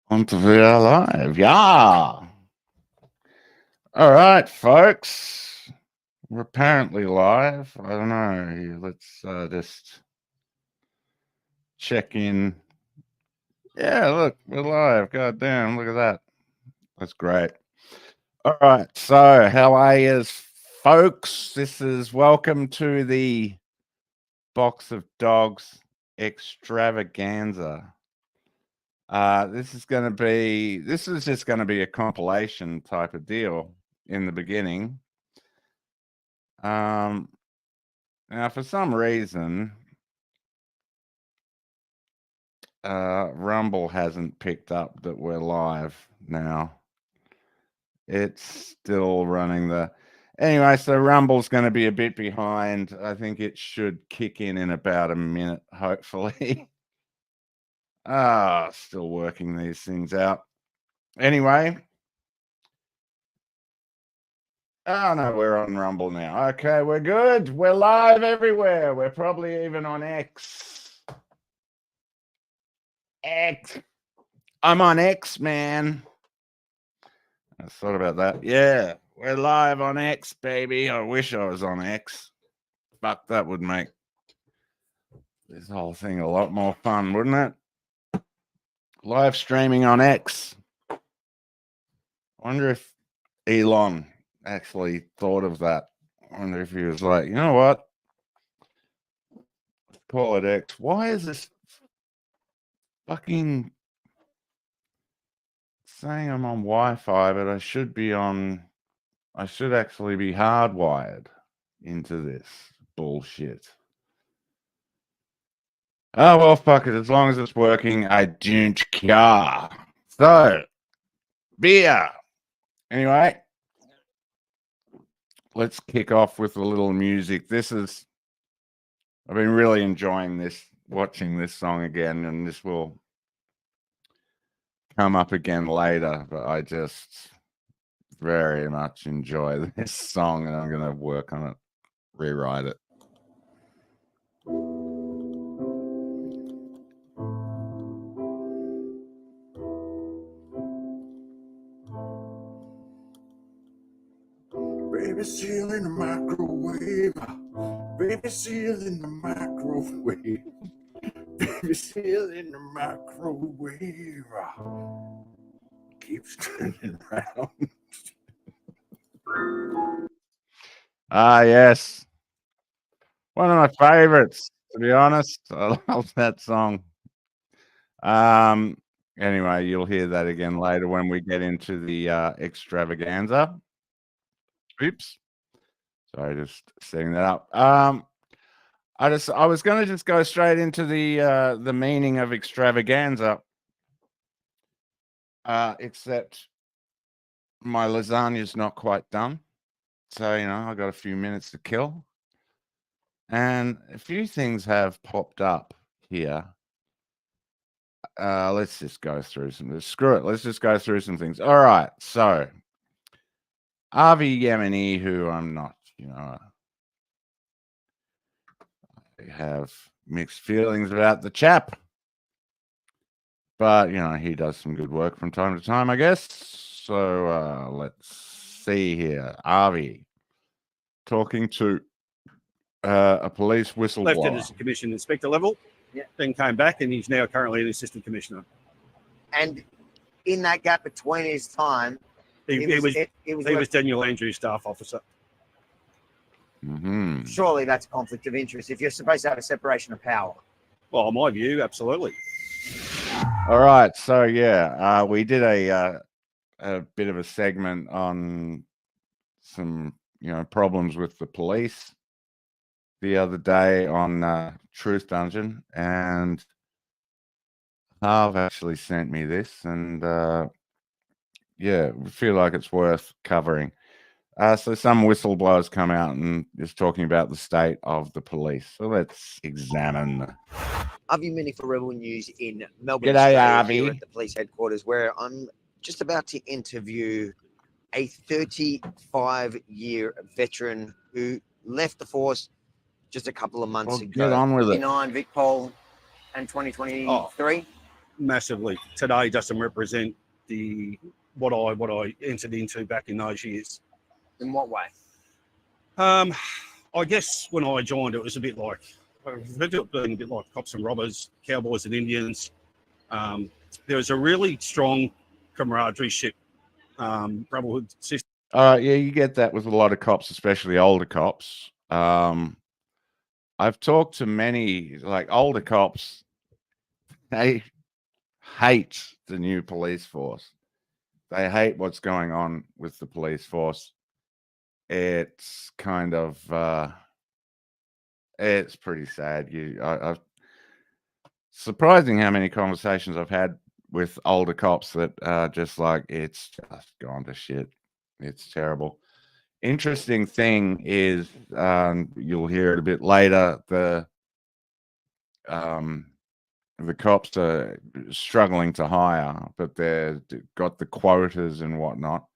Und wir live. Yeah. All right, folks. We're apparently live. I don't know. Let's just check in. Yeah, look, we're live. God damn, look at that. That's great. All right. So, how are you, folks? This is welcome to the Box of Dogs extravaganza. This is just going to be a compilation type of deal in the beginning. Now for some reason, Rumble hasn't picked up that we're live now. It's still running anyway, so Rumble's going to be a bit behind. I think it should kick in about a minute, hopefully. Still working these things out. Anyway. Oh, no, we're on Rumble now. Okay, we're good. We're live everywhere. We're probably even on X. I'm on X, man. I thought about that. Yeah, we're live on X, baby. I wish I was on X. Fuck, that would make this whole thing a lot more fun, wouldn't it? Live streaming on X. I wonder if Elon actually thought of that. I wonder if he was like, you know what? Let's call it X. Why is this fucking saying I'm on Wi-Fi, but I should actually be hardwired into this bullshit. Oh, well, fuck it. As long as it's working, I don't care. So, beer. Anyway, let's kick off with a little music. I've been really enjoying watching this song again, and this will come up again later, but I just very much enjoy this song, and I'm going to work on it, rewrite it. Baby seal in the microwave. Baby seal in the microwave. Baby seal in the microwave. Keeps turning around. Yes. One of my favorites, to be honest. I love that song. Anyway, you'll hear that again later when we get into the extravaganza. Oops. Sorry, just setting that up. I was going to just go straight into the meaning of extravaganza, except my lasagna's not quite done, so I got a few minutes to kill, and a few things have popped up here. Let's just go through some. Screw it. Let's just go through some things. All right. So, Avi Yemeni, who I'm not, I have mixed feelings about the chap, but he does some good work from time to time, I guess. So let's see here. Avi talking to a police whistleblower. Left it as a commission inspector level, then came back, and he's now currently an assistant commissioner. And in that gap between his time, he was Daniel Andrews' staff officer. Mm-hmm. Surely that's a conflict of interest if you're supposed to have a separation of power. Well, in my view, absolutely. All right, so we did a bit of a segment on some problems with the police the other day on Truth Dungeon, and Harv actually sent me this, and we feel like it's worth covering. So some whistleblowers come out and is talking about the state of the police. So let's examine. Avi Mini for Rebel News in Melbourne, G'day, Australia, Avi. here at the police headquarters, where I'm just about to interview a 35-year veteran who left the force just a couple of months ago. Get on with it. 29 Vic Pol and 2023. massively. Today doesn't represent what I entered into back in those years. In what way? I guess when I joined, it was a bit like, it being a bit like cops and robbers, cowboys and Indians. There was a really strong camaraderie, brotherhood system. Yeah, you get that with a lot of cops, especially older cops. I've talked to many, like, older cops. They hate the new police force. They hate what's going on with the police force. It's kind of it's pretty sad. I've surprising how many conversations I've had with older cops that are just like, it's just gone to shit. It's terrible. Interesting thing is, you'll hear it a bit later, the cops are struggling to hire, but they've got the quotas and whatnot,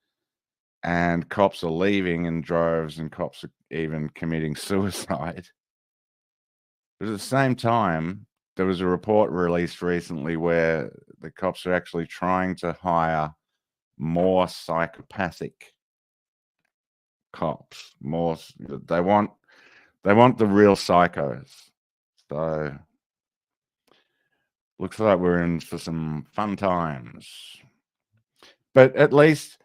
and cops are leaving in droves, and cops are even committing suicide. But at the same time, there was a report released recently where the cops are actually trying to hire more psychopathic cops. More, they want the real psychos. So looks like we're in for some fun times. But at least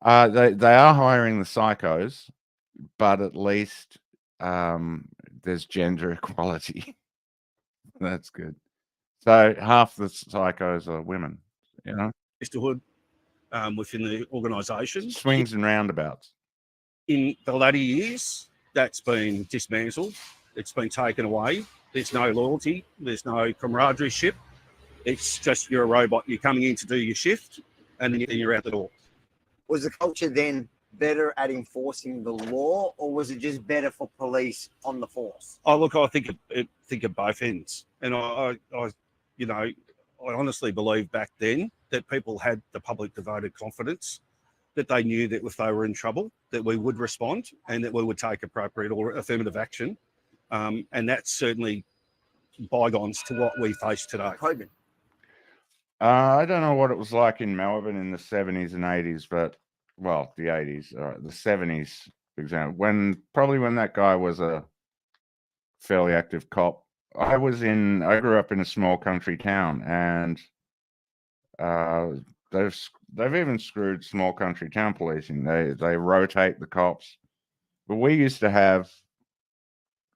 they are hiring the psychos, but at least there's gender equality. That's good. So half the psychos are women, you know. Sisterhood within the organisation. Swings and roundabouts. In the latter years, that's been dismantled. It's been taken away. There's no loyalty. There's no camaraderie. It's just you're a robot. You're coming in to do your shift, and then you're out the door. Was the culture then better at enforcing the law, or was it just better for police on the force? Oh, look, I think of both ends, and I honestly believe back then that people had the public devoted confidence that they knew that if they were in trouble, that we would respond and that we would take appropriate or affirmative action, and that's certainly bygones to what we face today. I don't know what it was like in Melbourne in the 70s and 80s, but, well, the 80s, the 70s, for example, when that guy was a fairly active cop. I grew up in a small country town, and they've even screwed small country town policing. They rotate the cops. But we used to have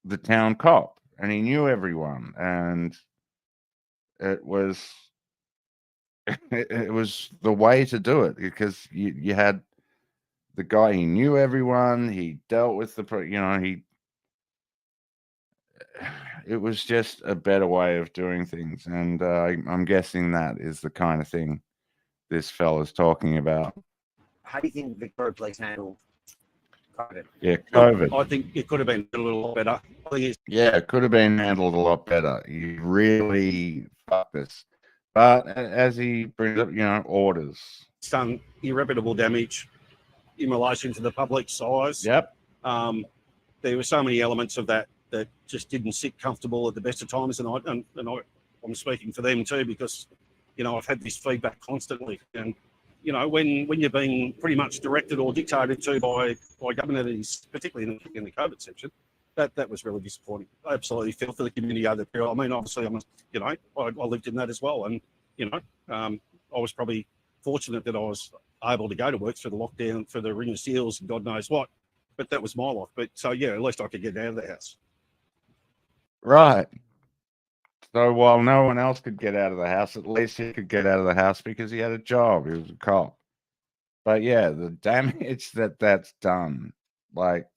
the town cop, and he knew everyone, and it was it was the way to do it, because you had the guy, he knew everyone, he dealt with it was just a better way of doing things, and I'm guessing that is the kind of thing this fella's talking about. How do you think Victoria Police handled COVID? Yeah, COVID. I think it could have been a little better. It could have been handled a lot better. You really fucked this. But as he brings up, orders. It's done irreparable damage in relation to the public size. Yep. There were so many elements of that just didn't sit comfortable at the best of times, and I'm speaking for them too, because I've had this feedback constantly, and when you're being pretty much directed or dictated to by government, particularly in the COVID section, that was really disappointing. I absolutely feel for the community over the period. I mean, obviously, I lived in that as well, and I was probably fortunate that I was able to go to work for the lockdown, for the Ring of Seals, and God knows what. But that was my life. But so yeah, at least I could get out of the house. Right. So while no one else could get out of the house, at least he could get out of the house because he had a job. He was a cop. But yeah, the damage that's done, like,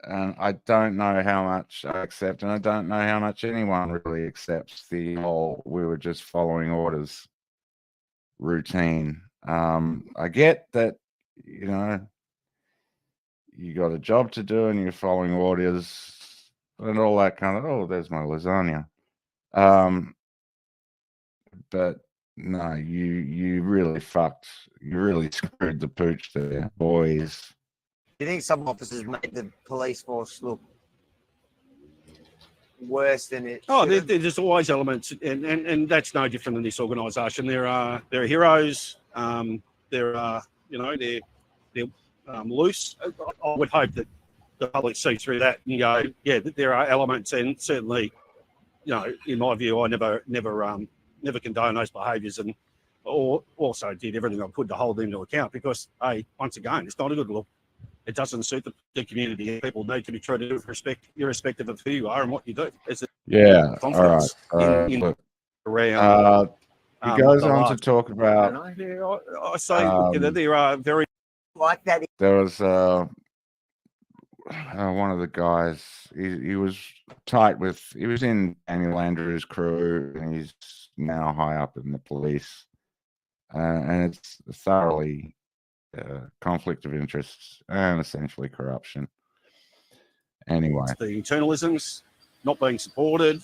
and I don't know how much I accept, and I don't know how much anyone really accepts the whole we were just following orders routine. I get that, you got a job to do and you're following orders and all that kind of, oh, there's my lasagna. But no, you really fucked. You really screwed the pooch there, boys. Do you think some officers made the police force look worse than it Oh, should have? there's always elements, and that's no different than this organisation. There are heroes. There are, you know, they're loose. I would hope that the public see through that and go, yeah, there are elements, and certainly, you know, in my view, I never condone those behaviours, and or also did everything I could to hold them to account because, hey, once again, it's not a good look. It doesn't suit the community. People need to be treated with respect, irrespective of who you are and what you do. It's Yeah. All right. confidence in Look, around. he goes the on to large- talk about. I say, look, there are very. Like that. There was one of the guys. He was tight with. He was in Daniel Andrews' crew, and he's now high up in the police. And it's thoroughly conflict of interests and essentially corruption. Anyway, The internalisms not being supported,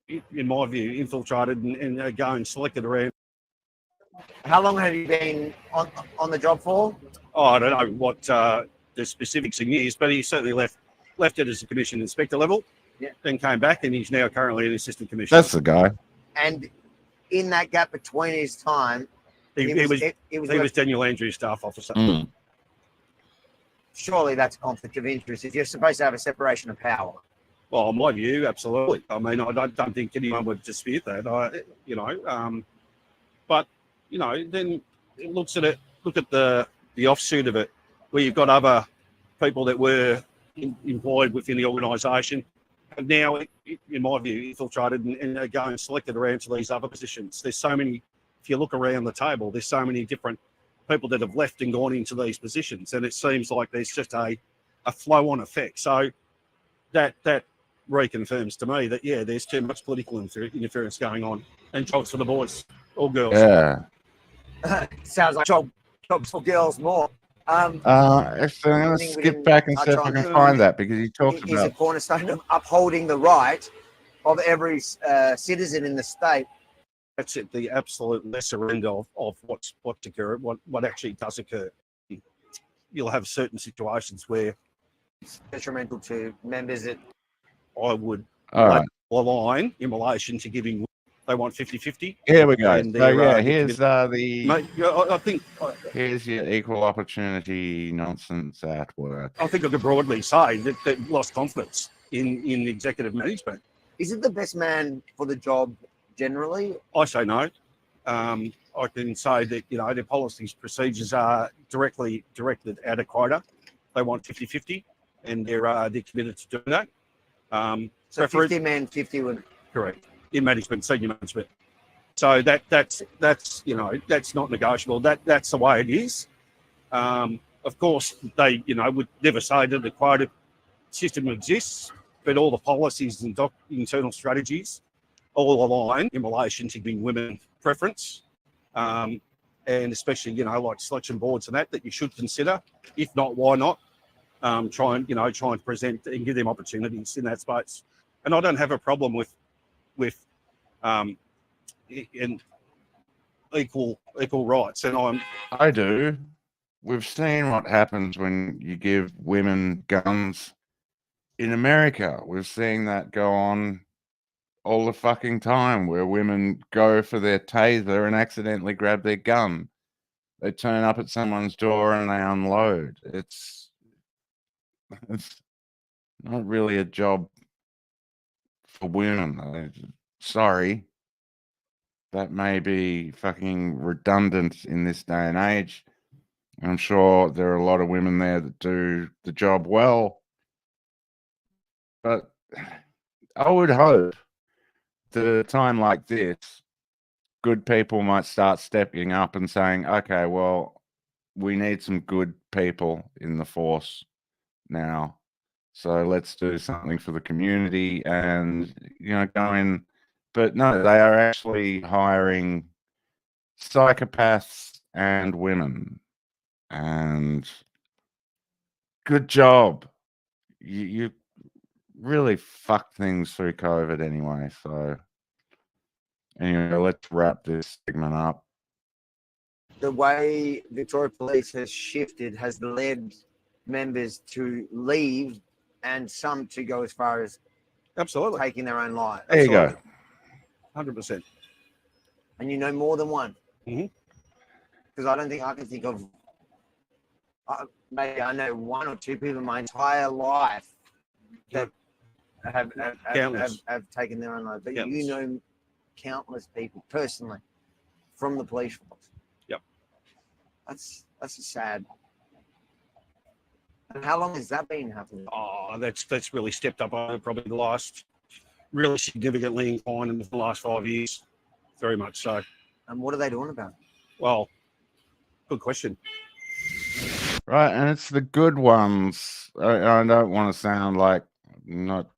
in my view, infiltrated and going selected around. How long have you been on the job for? Oh, I don't know what the specifics in years, but he certainly left it as a commission inspector level. Yeah. Then came back, and he's now currently an assistant commissioner. that's the guy. And in that gap between his time, He was Daniel Andrews' staff officer. Mm. surely that's a conflict of interest. If you're supposed to have a separation of power. Well, in my view, absolutely. I mean, I don't think anyone would dispute that. But you know, then it looks at it. Look at the offshoot of it, where you've got other people that were employed within the organisation, and now, in my view, infiltrated and are going selected around to these other positions. There's so many. If you look around the table, there's so many different people that have left and gone into these positions, and it seems like there's just a flow-on effect. So that reconfirms to me that there's too much political interference going on, and jobs for the boys or girls. Yeah. Sounds like jobs for girls more. Actually, I'm going to skip back and see if I can find that because he talks Is a about. cornerstone of upholding the right of every citizen in the state. That's at the absolute lesser end of what's occurred, what actually does occur. You'll have certain situations where It's detrimental to members that I would All right. align in relation to giving. They want 50-50. Here we go. And So they're, here's Mate, I think here's your equal opportunity nonsense at work. I could broadly say that they've lost confidence in executive management. is it the best man for the job generally? I say no. I can say that, their policies, procedures are directly directed at a quota. They want 50-50, and they're committed to doing that. So 50 men, 50 women. Correct. In management, senior management. So that's not negotiable. That's the way it is. Of course, they would never say that the quota system exists, but all the policies and internal strategies all align in relation to giving women preference, and especially like selection boards and that you should consider. If not, why not? Try and present and give them opportunities in that space. And I don't have a problem with in equal rights. And I do. We've seen what happens when you give women guns in America. We're seeing that go on all the fucking time, where women go for their taser and accidentally grab their gun. They turn up at someone's door and they unload. It's not really a job for women. Sorry. That may be fucking redundant in this day and age. I'm sure there are a lot of women there that do the job well. But I would hope that at a time like this, good people might start stepping up and saying, okay, well, we need some good people in the force now. So let's do something for the community and, go in. But no, they are actually hiring psychopaths and women. And good job. You really fucked things through COVID anyway. So anyway, let's wrap this segment up. The way Victoria Police has shifted has led members to leave and some to go as far as Absolutely. taking their own life. There you go. 100%. And you know more than one. Mhm. Because I don't think I can think of, maybe I know one or two people in my entire life that have taken their own life. But Countless. you know countless people personally from the police force. Yep. That's a sad. And how long has that been happening? Oh, that's really stepped up over probably the last, really significantly inclined in the last 5 years. Very much so. And what are they doing about it? Well, good question. Right, and it's the good ones. I don't want to sound like not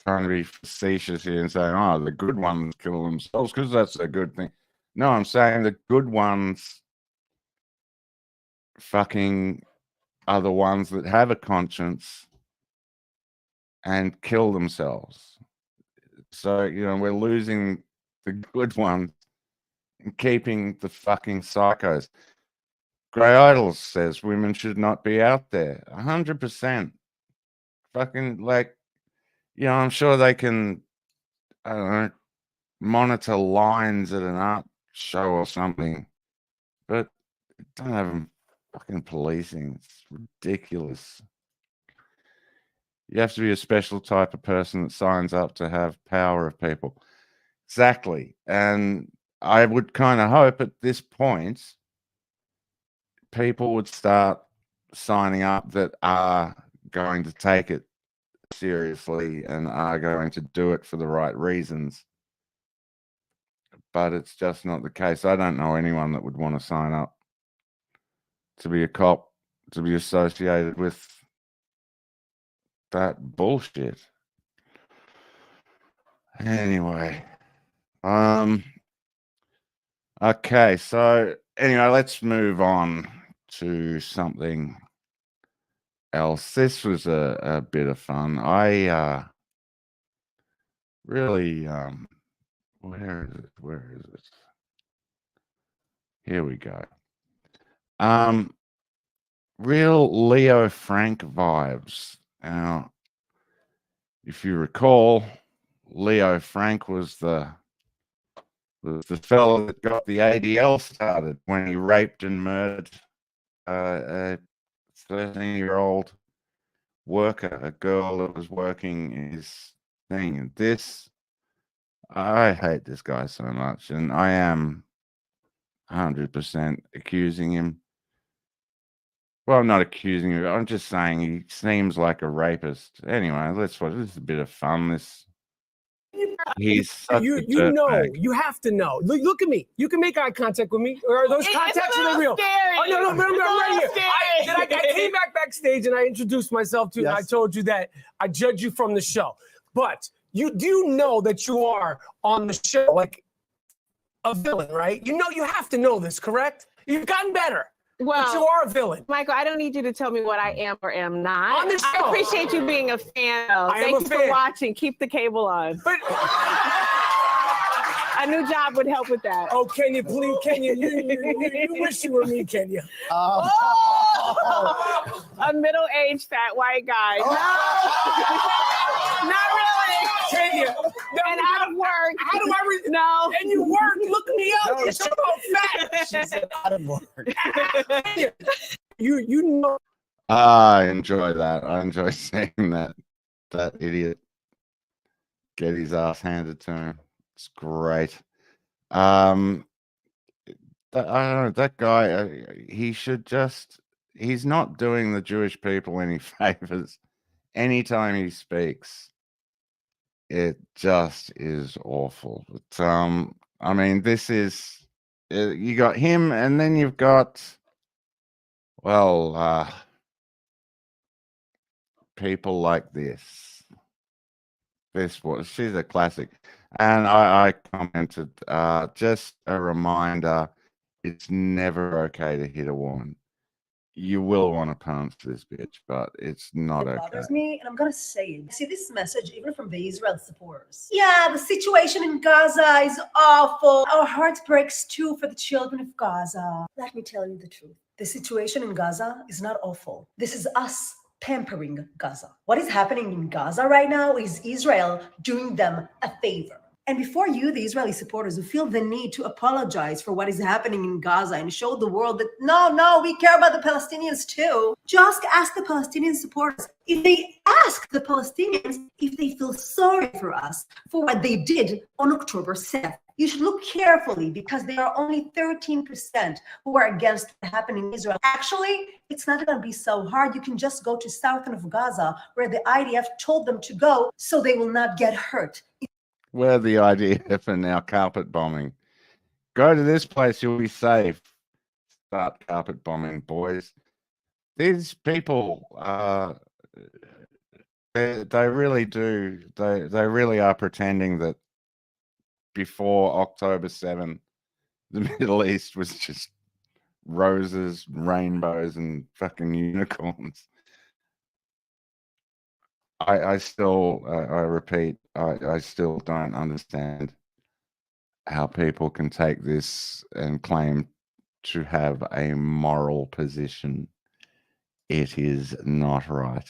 trying to be facetious here and saying, oh, the good ones kill themselves because that's a good thing. No, I'm saying the good ones fucking are the ones that have a conscience and kill themselves. So, you know, we're losing the good ones and keeping the fucking psychos. Grey Idols says women should not be out there. 100%. Fucking, like, you know, I'm sure they can, I don't know, monitor lines at an art show or something, but don't have them fucking policing. It's ridiculous. You have to be a special type of person that signs up to have power of people. Exactly. And I would kind of hope at this point people would start signing up that are going to take it seriously and are going to do it for the right reasons. But it's just not the case. I don't know anyone that would want to sign up to be a cop, to be associated with that bullshit. Anyway, okay, so anyway, let's move on to something else. This was a bit of fun. I really where is it? Here we go. Real Leo Frank vibes. Now, if you recall, Leo Frank was the fellow that got the ADL started when he raped and murdered a 13-year-old worker, a girl that was working in his thing. And this, I hate this guy so much, and I am 100% accusing him. Well, I'm not accusing him. I'm just saying he seems like a rapist. Anyway, let's watch. This is a bit of fun. He's such you a know, dirtbag. you have to know. Look at me. You can make eye contact with me. Or are those contacts are they real? Scary. Oh no, but I'm right here. I Scary. came backstage and I introduced myself to you. And I told you that I judge you from the show. But you do know that you are on the show like a villain, right? You know, you have to know this, correct? You've gotten better. Well, but you are a villain. Michael, I don't need you to tell me what I am or am not. On the show. I appreciate you being a fan. Thank you for watching. Keep the cable on. But a new job would help with that. Oh, Kenya, please, Kenya, you wish you were me, Kenya. A middle-aged fat white guy. No, not really. Kenya, And out of work. How do I No. And you work, look me up. No, It's about fat. She said out of work. You know. I enjoy that. I enjoy seeing that idiot get his ass handed to him. It's great. I don't know, that guy, he should just, he's not doing the Jewish people any favors. Anytime he speaks, it just is awful. But I mean, this is, you got him, and then you've got, well, people like this. She's a classic. And I commented, just a reminder, it's never okay to hit a woman. You will want to punch this bitch, but it's not okay. It bothers me, and I'm gonna say it. I see this message even from the Israel supporters. Yeah, the situation in Gaza is awful. Our heart breaks too for the children of Gaza. Let me tell you the truth. The situation in Gaza is not awful. This is us pampering Gaza. What is happening in Gaza right now is Israel doing them a favor. And before you, the Israeli supporters who feel the need to apologize for what is happening in Gaza and show the world that no, we care about the Palestinians too, just ask the Palestinian supporters if they ask the Palestinians if they feel sorry for us for what they did on October 7th. You should look carefully because there are only 13% who are against what happened in Israel. Actually, it's not going to be so hard. You can just go to south of Gaza where the IDF told them to go so they will not get hurt. Where the IDF are now carpet bombing. Go to this place, you'll be safe. Start carpet bombing, boys. These people, they really do. They really are pretending that before October 7th, the Middle East was just roses, rainbows, and fucking unicorns. I still, I repeat, I still don't understand how people can take this and claim to have a moral position. It is not right.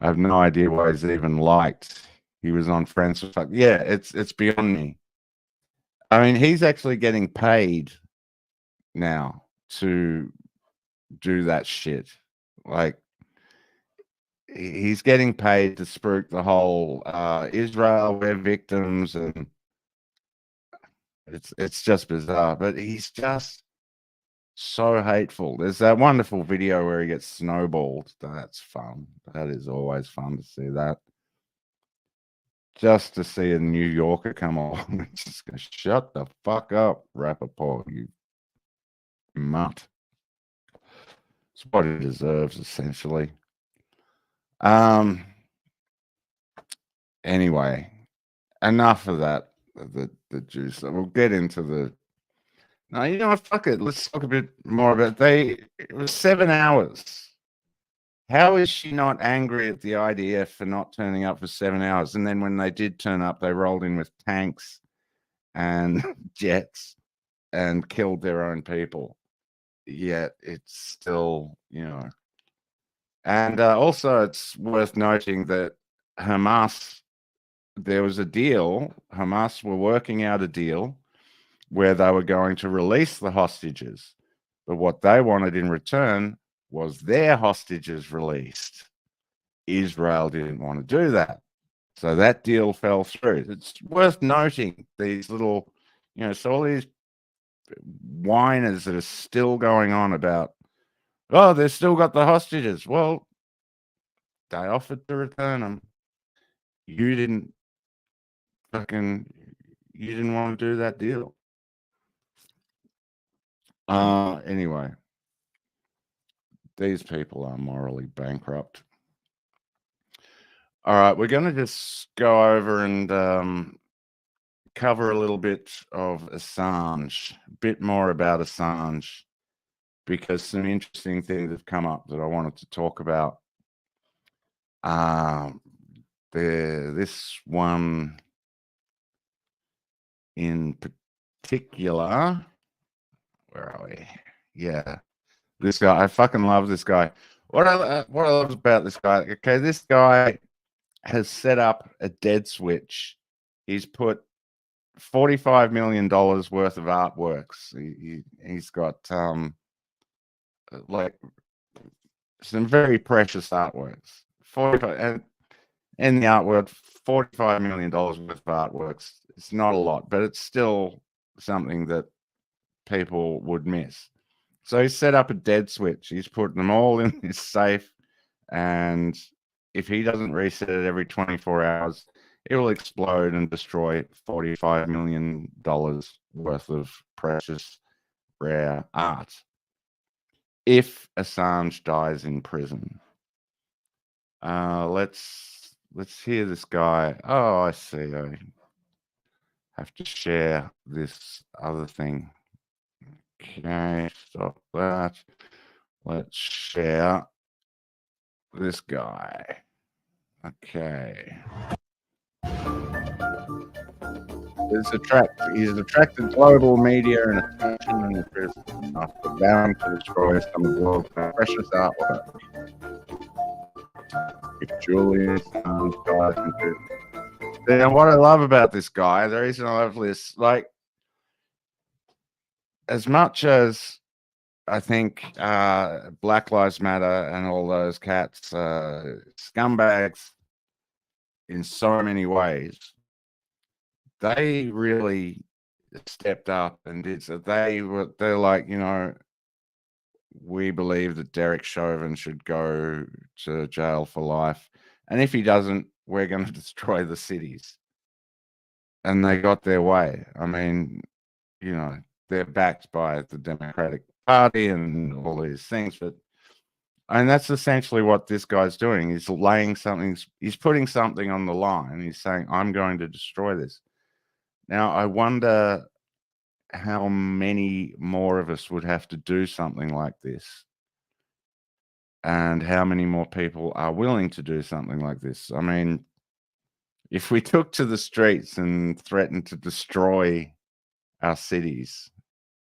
I have no idea why he's even liked. He was on Friends with Fuck. Yeah, it's beyond me. I mean, he's actually getting paid now to do that shit. Like, he's getting paid to spruik the whole Israel, we're victims, and it's just bizarre. But he's just so hateful. There's that wonderful video where he gets snowballed. That's fun. That is always fun to see that. Just to see a New Yorker come along and just go, shut the fuck up, Rappaport, you mutt. It's what he deserves, essentially. Anyway, enough of that, the juice. We'll get into the... No, you know what? Fuck it. Let's talk a bit more about... It was 7 hours. How is she not angry at the IDF for not turning up for 7 hours? And then when they did turn up, they rolled in with tanks and jets and killed their own people. Yet it's still, you know... And also, it's worth noting that Hamas, there was a deal. Hamas were working out a deal where they were going to release the hostages. But what they wanted in return was their hostages released. Israel didn't want to do that. So that deal fell through. It's worth noting these little, you know, so all these whiners that are still going on about, oh, they've still got the hostages. Well, they offered to return them. You didn't want to do that deal. Anyway, these people are morally bankrupt. All right, we're going to just go over and cover a little bit of Assange, a bit more about Assange, because some interesting things have come up that I wanted to talk about. This one in particular, where are we? Yeah, this guy. I fucking love this guy. What I love about this guy. Okay, this guy has set up a dead switch. He's put $45 million worth of artworks. He's got like some very precious artworks. 45 and in the art world, $45 million worth of artworks. It's not a lot, but it's still something that people would miss. So he set up a dead switch. He's put them all in his safe, and if he doesn't reset it every 24 hours, it will explode and destroy $45 million worth of precious, rare art. If Assange dies in prison. Let's hear this guy. Oh, I see. I have to share this other thing. Okay, stop that. Let's share this guy. Okay. He's attracted global media and attention and criticism after vowing to destroy some of the world's precious artwork. if Julian Assange dies in prison. Now, what I love about this guy, the reason I love this, like, as much as I think Black Lives Matter and all those cats, scumbags in so many ways, they really stepped up and did so. They're like, you know, we believe that Derek Chauvin should go to jail for life. And if he doesn't, we're going to destroy the cities. And they got their way. I mean, you know, they're backed by the Democratic Party and all these things. But and that's essentially what this guy's doing. He's laying something, he's putting something on the line. He's saying, I'm going to destroy this. Now, I wonder how many more of us would have to do something like this, and how many more people are willing to do something like this. I mean, if we took to the streets and threatened to destroy our cities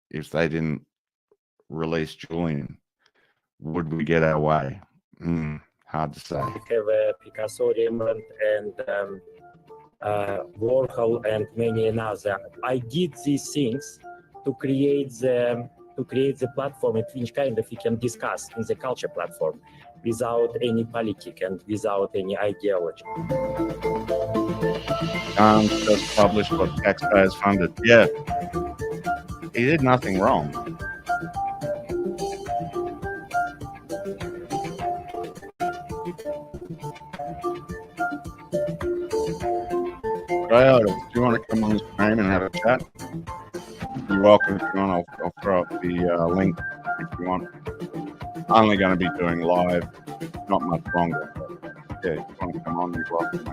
if they didn't release Julian, would we get our way? Hard to say. We have a Picasso, Rembrandt, and Warhol, and many another. I did these things to create the platform at which kind of we can discuss in the culture platform without any politic and without any ideology. Just published what taxpayers funded. Yeah, he did nothing wrong. Toyota, do you want to come on the stream and have a chat? You're welcome if you want. I'll throw up the link if you want. I'm only going to be doing live, not much longer. But yeah, if you want to come on, you're welcome.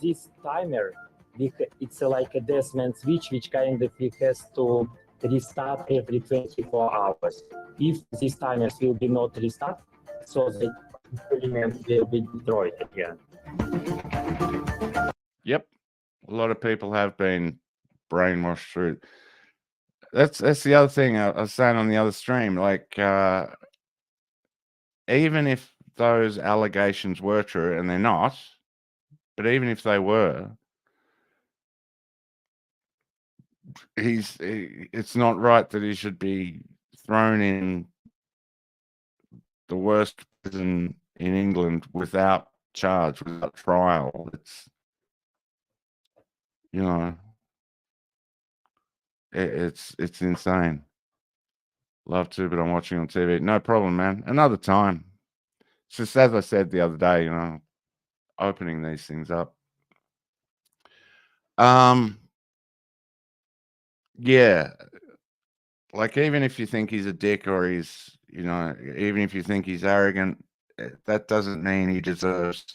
This timer, it's like a Desmond switch, which kind of has to restart every 24 hours. If these timers will be not restart, so the experiment will be destroyed again. Yep, a lot of people have been brainwashed through. That's the other thing I was saying on the other stream. Like, even if those allegations were true, and they're not, but even if they were, it's not right that he should be thrown in the worst prison in England without charge, without trial. It's, you know, it's insane. Love to, but I'm watching on TV. No problem, man. Another time. It's just as I said the other day, you know, opening these things up. Yeah. Like, even if you think he's a dick or he's, you know, even if you think he's arrogant, that doesn't mean he deserves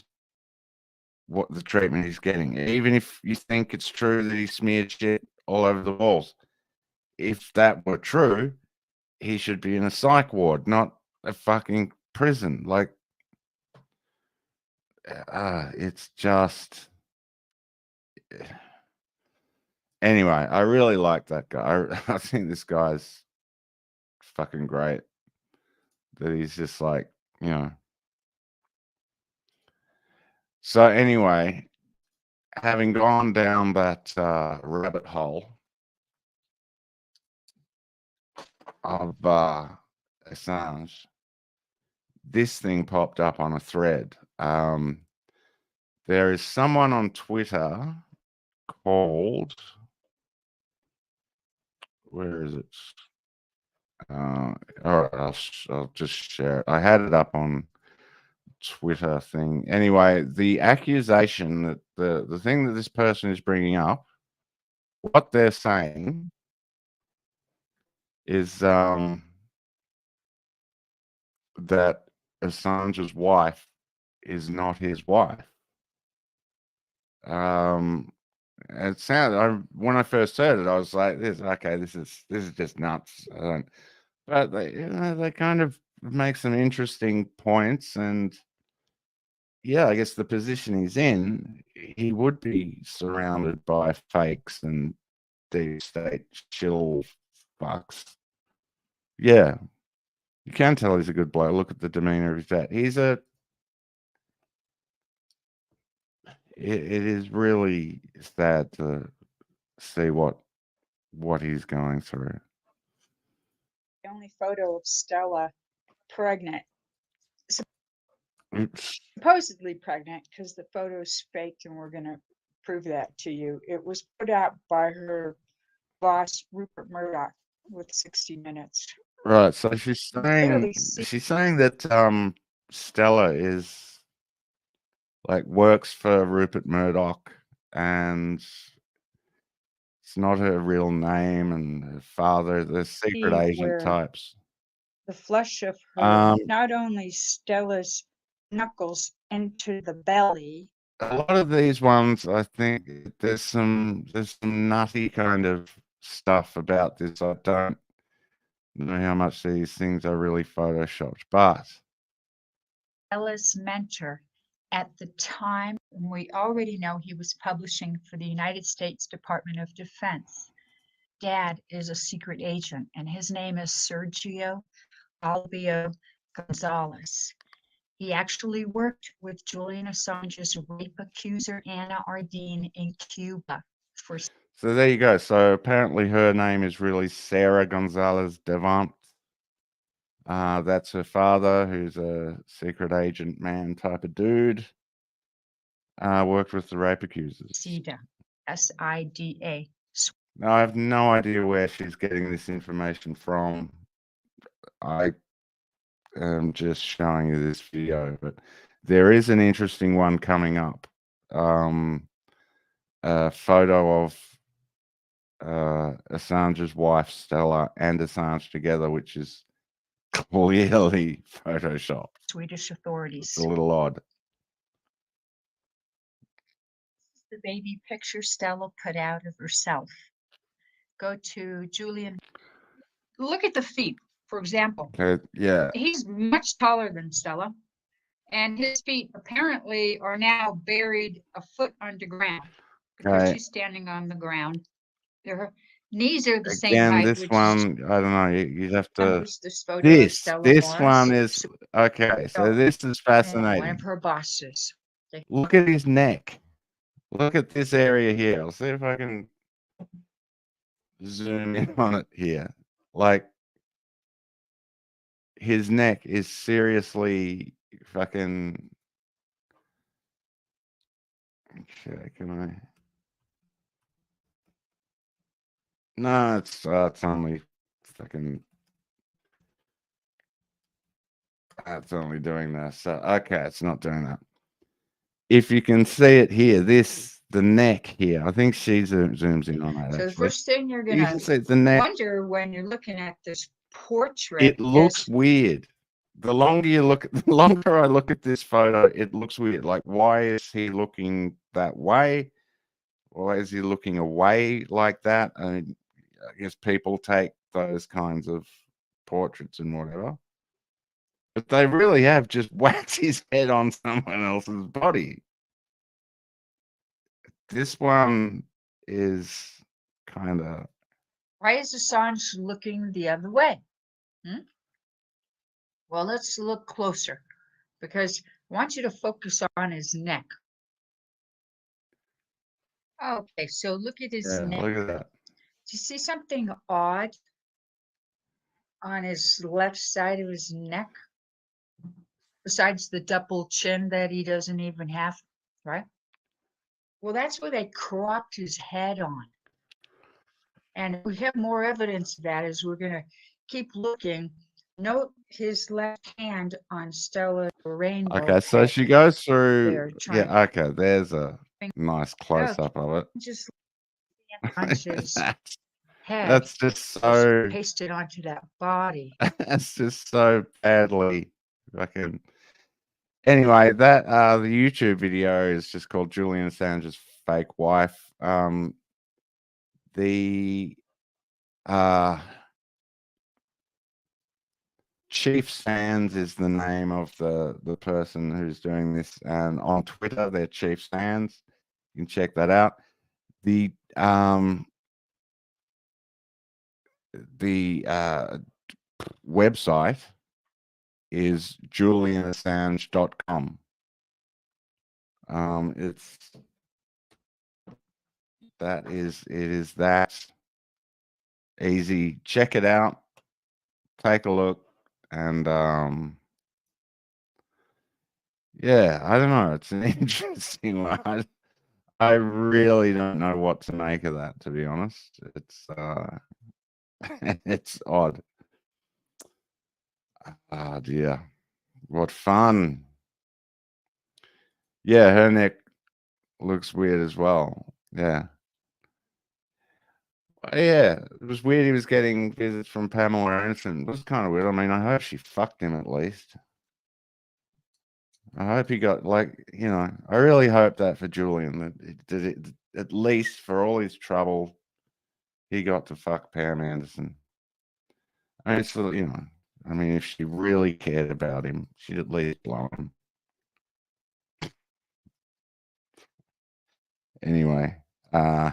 what the treatment he's getting. Even if you think it's true that he smeared shit all over the walls, if that were true, he should be in a psych ward, not a fucking prison. Like, it's just. Anyway, I really like that guy. I think this guy's fucking great. That he's just like, you know. So anyway, having gone down that rabbit hole of Assange, this thing popped up on a thread. There is someone on Twitter called, where is it? All right, I'll just share it. I had it up on Twitter thing. Anyway, the accusation that the thing that this person is bringing up, what they're saying is that Assange's wife is not his wife. It sounded, when I first heard it, I was like, "This is just nuts." But they kind of make some interesting points, and yeah, I guess the position he's in, he would be surrounded by fakes and deep state chill fucks. Yeah, you can tell he's a good bloke. Look at the demeanor of his dad. It is really sad to see what he's going through. The only photo of Stella pregnant, supposedly pregnant, because the photo's faked, and we're going to prove that to you. It was put out by her boss, Rupert Murdoch, with 60 Minutes. Right. So she's saying that Stella is like works for Rupert Murdoch, and it's not her real name, and her father, the secret agent types. The flesh of her, not only Stella's knuckles into the belly. A lot of these ones, I think there's some nutty kind of stuff about this. I don't know how much these things are really photoshopped, but Stella's mentor at the time, we already know he was publishing for the United States Department of Defense. Dad is a secret agent, and his name is Sergio Albio Gonzalez. He actually worked with Julian Assange's rape accuser, Anna Ardeen, in Cuba. So there you go. So apparently her name is really Sarah Gonzalez Devant. That's her father, who's a secret agent man type of dude. Worked with the rape accusers. SIDA, S-I-D-A. Now, I have no idea where she's getting this information from. I am just showing you this video, but there is an interesting one coming up. A photo of Assange's wife, Stella, and Assange together, which is clearly photoshopped. Swedish authorities. It's a little odd. The baby picture Stella put out of herself. Go to Julian. Look at the feet, for example. Okay, yeah. He's much taller than Stella, and his feet apparently are now buried a foot underground because she's standing on the ground. Their knees are the same height. This one, I don't know. You'd have to. This one is okay. So this is fascinating. One of her bosses. Look at his neck. Look at this area here. I'll see if I can zoom in on it here. Like, his neck is seriously fucking. Okay, can I? No, it's only fucking. It's only doing this. So okay, it's not doing that. If you can see it here, the neck here. I think she zooms in on it. So the first thing you're gonna see the neck. Wonder when you're looking at this portrait. It looks weird. The longer I look at this photo, it looks weird. Like, why is he looking that way? Why is he looking away like that? I mean, I guess people take those kinds of portraits and whatever. But they really have just whacked his head on someone else's body. This one is kind of. Why is Assange looking the other way? Well, let's look closer, because I want you to focus on his neck. Okay, so look at his neck. Look at that. Do you see something odd on his left side of his neck? Besides the double chin that he doesn't even have, right? Well, that's where they cropped his head on. And we have more evidence of that as we're going to keep looking. Note his left hand on Stella Rainbow. Okay, so she goes through. Yeah, okay, there's a nice close up of it. Just his head. That's just so pasted onto that body. That's just so badly fucking. Anyway, that the YouTube video is just called Julian Assange's Fake Wife. The chat Chief Sands is the name of the person who's doing this, and on Twitter they're Chief Sands. You can check that out. The website is julianassange.com. It is that easy. Check it out, take a look, and yeah, I don't know, it's an interesting one. I really don't know what to make of that, to be honest. It's it's odd. Oh dear, what fun. Yeah, her neck looks weird as well. Yeah. Yeah, it was weird he was getting visits from Pamela Anderson. It was kind of weird. I mean, I hope she fucked him at least. I hope he got, like, you know, I really hope that for Julian, that at least for all his trouble, he got to fuck Pam Anderson. I mean, so, you know, I mean, if she really cared about him, she'd at least blow him. Anyway, I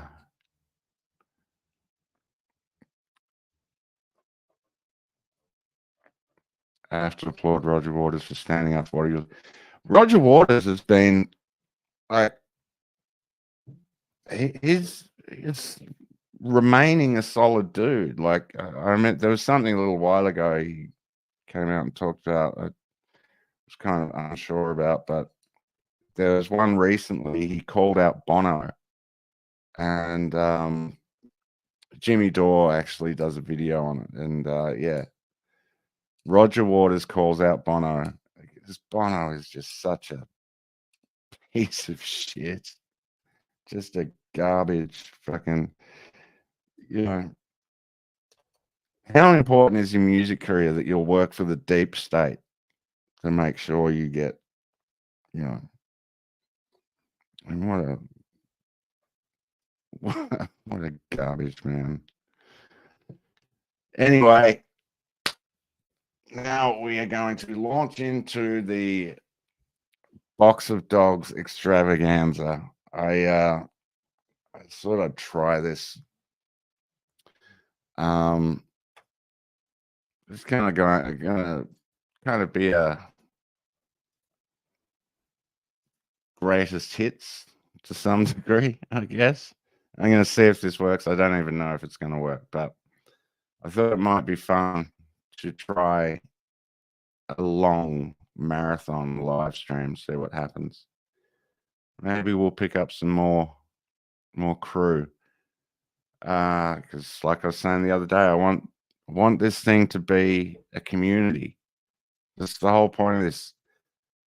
have to applaud Roger Waters for standing up for what he was. Roger Waters has been, like, he's remaining a solid dude. Like, I mean, there was something a little while ago he came out and talked about, I was kind of unsure about, but there was one recently, he called out Bono, and Jimmy Dore actually does a video on it, and yeah, Roger Waters calls out Bono, because Bono is just such a piece of shit, just a garbage fucking, you know. How important is your music career that you'll work for the deep state to make sure you get, you know, and what a garbage man. Anyway, now we are going to launch into the Box of Dogs extravaganza. I thought I'd try this. It's kind of gonna kind of be a greatest hits to some degree, I guess. I'm going to see if this works. I don't even know if it's going to work, but I thought it might be fun to try a long marathon live stream, see what happens. Maybe we'll pick up some more crew. Because like I was saying the other day, I want this thing to be a community. That's the whole point of this.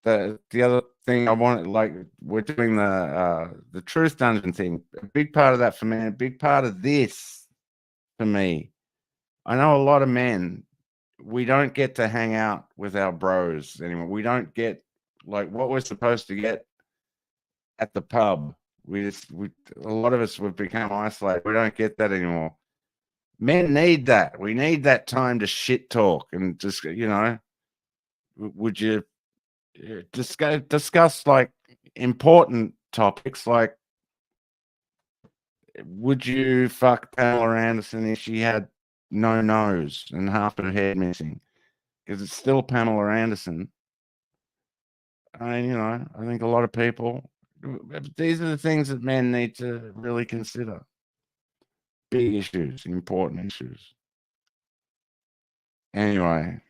The other thing I want, like, we're doing the Truth Dungeon thing. A big part of that for me, a big part of this for me. I know a lot of men, we don't get to hang out with our bros anymore. We don't get, like, what we're supposed to get at the pub. A lot of us, we've become isolated. We don't get that anymore. Men need that. We need that time to shit talk and just, you know, would you discuss like important topics, like, would you fuck Pamela Anderson if she had no nose and half her head missing? Because it's still Pamela Anderson. I mean, you know, I think a lot of people, these are the things that men need to really consider. Big issues, important issues. Anyway,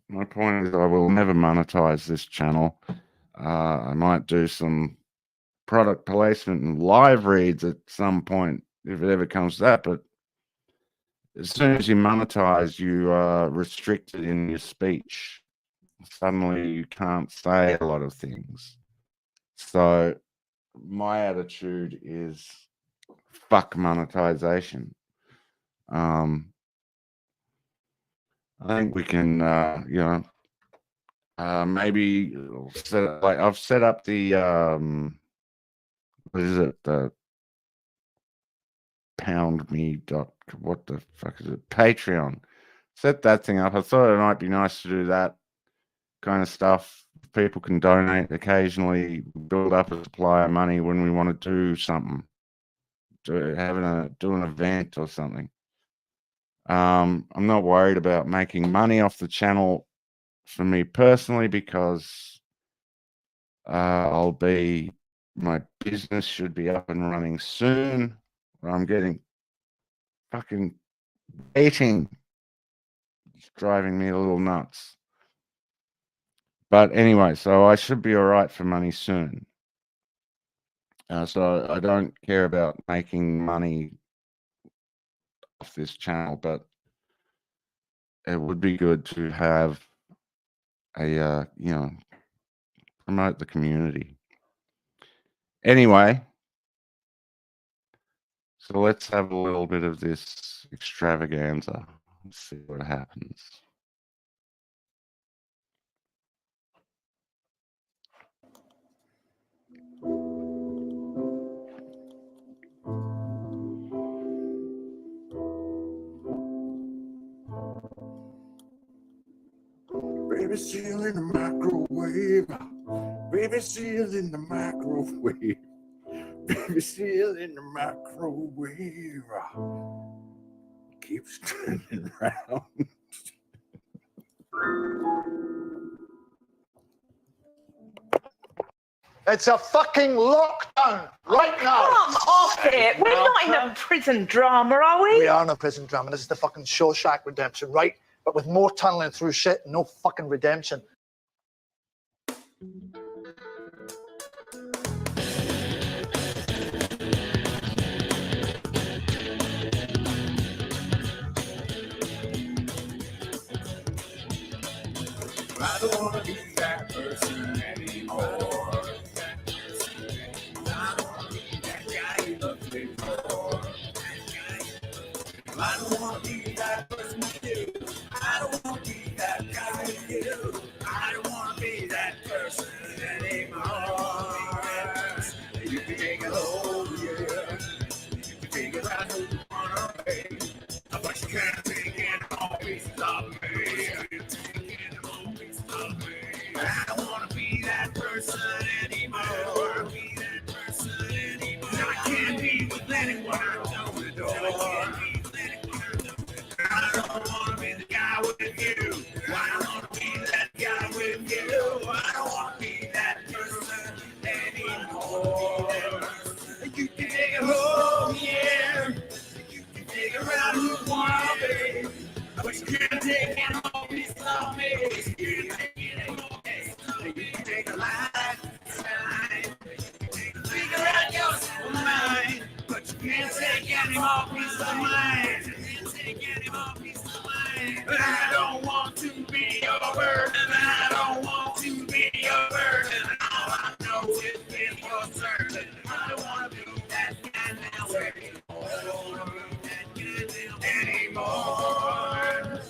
my point is I will never monetize this channel. I might do some product placement and live reads at some point if it ever comes to that, but as soon as you monetize, you are restricted in your speech. Suddenly you can't say a lot of things. So my attitude is fuck monetization. I think we can, you know, maybe I've set up the what is it? The what the fuck is it? Patreon. set that thing up. I thought it might be nice to do that kind of stuff. People can donate occasionally, build up a supply of money when we want to do something, do an event or something. I'm not worried about making money off the channel for me personally, because my business should be up and running soon. I'm getting fucking waiting. It's driving me a little nuts. But anyway, so I should be all right for money soon. So I don't care about making money off this channel, but it would be good to have a, promote the community. Anyway, so let's have a little bit of this extravaganza. Let's see what happens. Baby seal in the microwave. Baby seal in the microwave. Baby seal in the microwave. Keeps turning around. It's a fucking lockdown right now. Come off it. We're not in a prison drama, are we? We are in a prison drama. This is the fucking Shawshank Redemption, right? But with more tunneling through shit, no fucking redemption. I don't want to be that person anymore. I don't want to be that guy you loved before. I don't want to be that person with you. I don't want to be that guy with you. I don't want to be that person anymore. You can take it over, yeah. You can take it right who you want to be. But you can't take it all pieces of me. I don't want to be that person anymore. I can't be with anyone I don't adore. I don't want to be the guy with you. I don't want to be that guy with you. I don't want to be that person anymore. You can take it home, yeah. You can take it around who you want to be. But you can't take it all piece of me. You can take it all. You can take a lifetime. Figure out yours or mine. But you can't take any more pieces of mine. You can't take any more pieces of mine. I don't want to be your burden. I don't want to be your burden. All I know is this for certain. I don't want to be that guy now anymore. I don't want to be that guy anymore.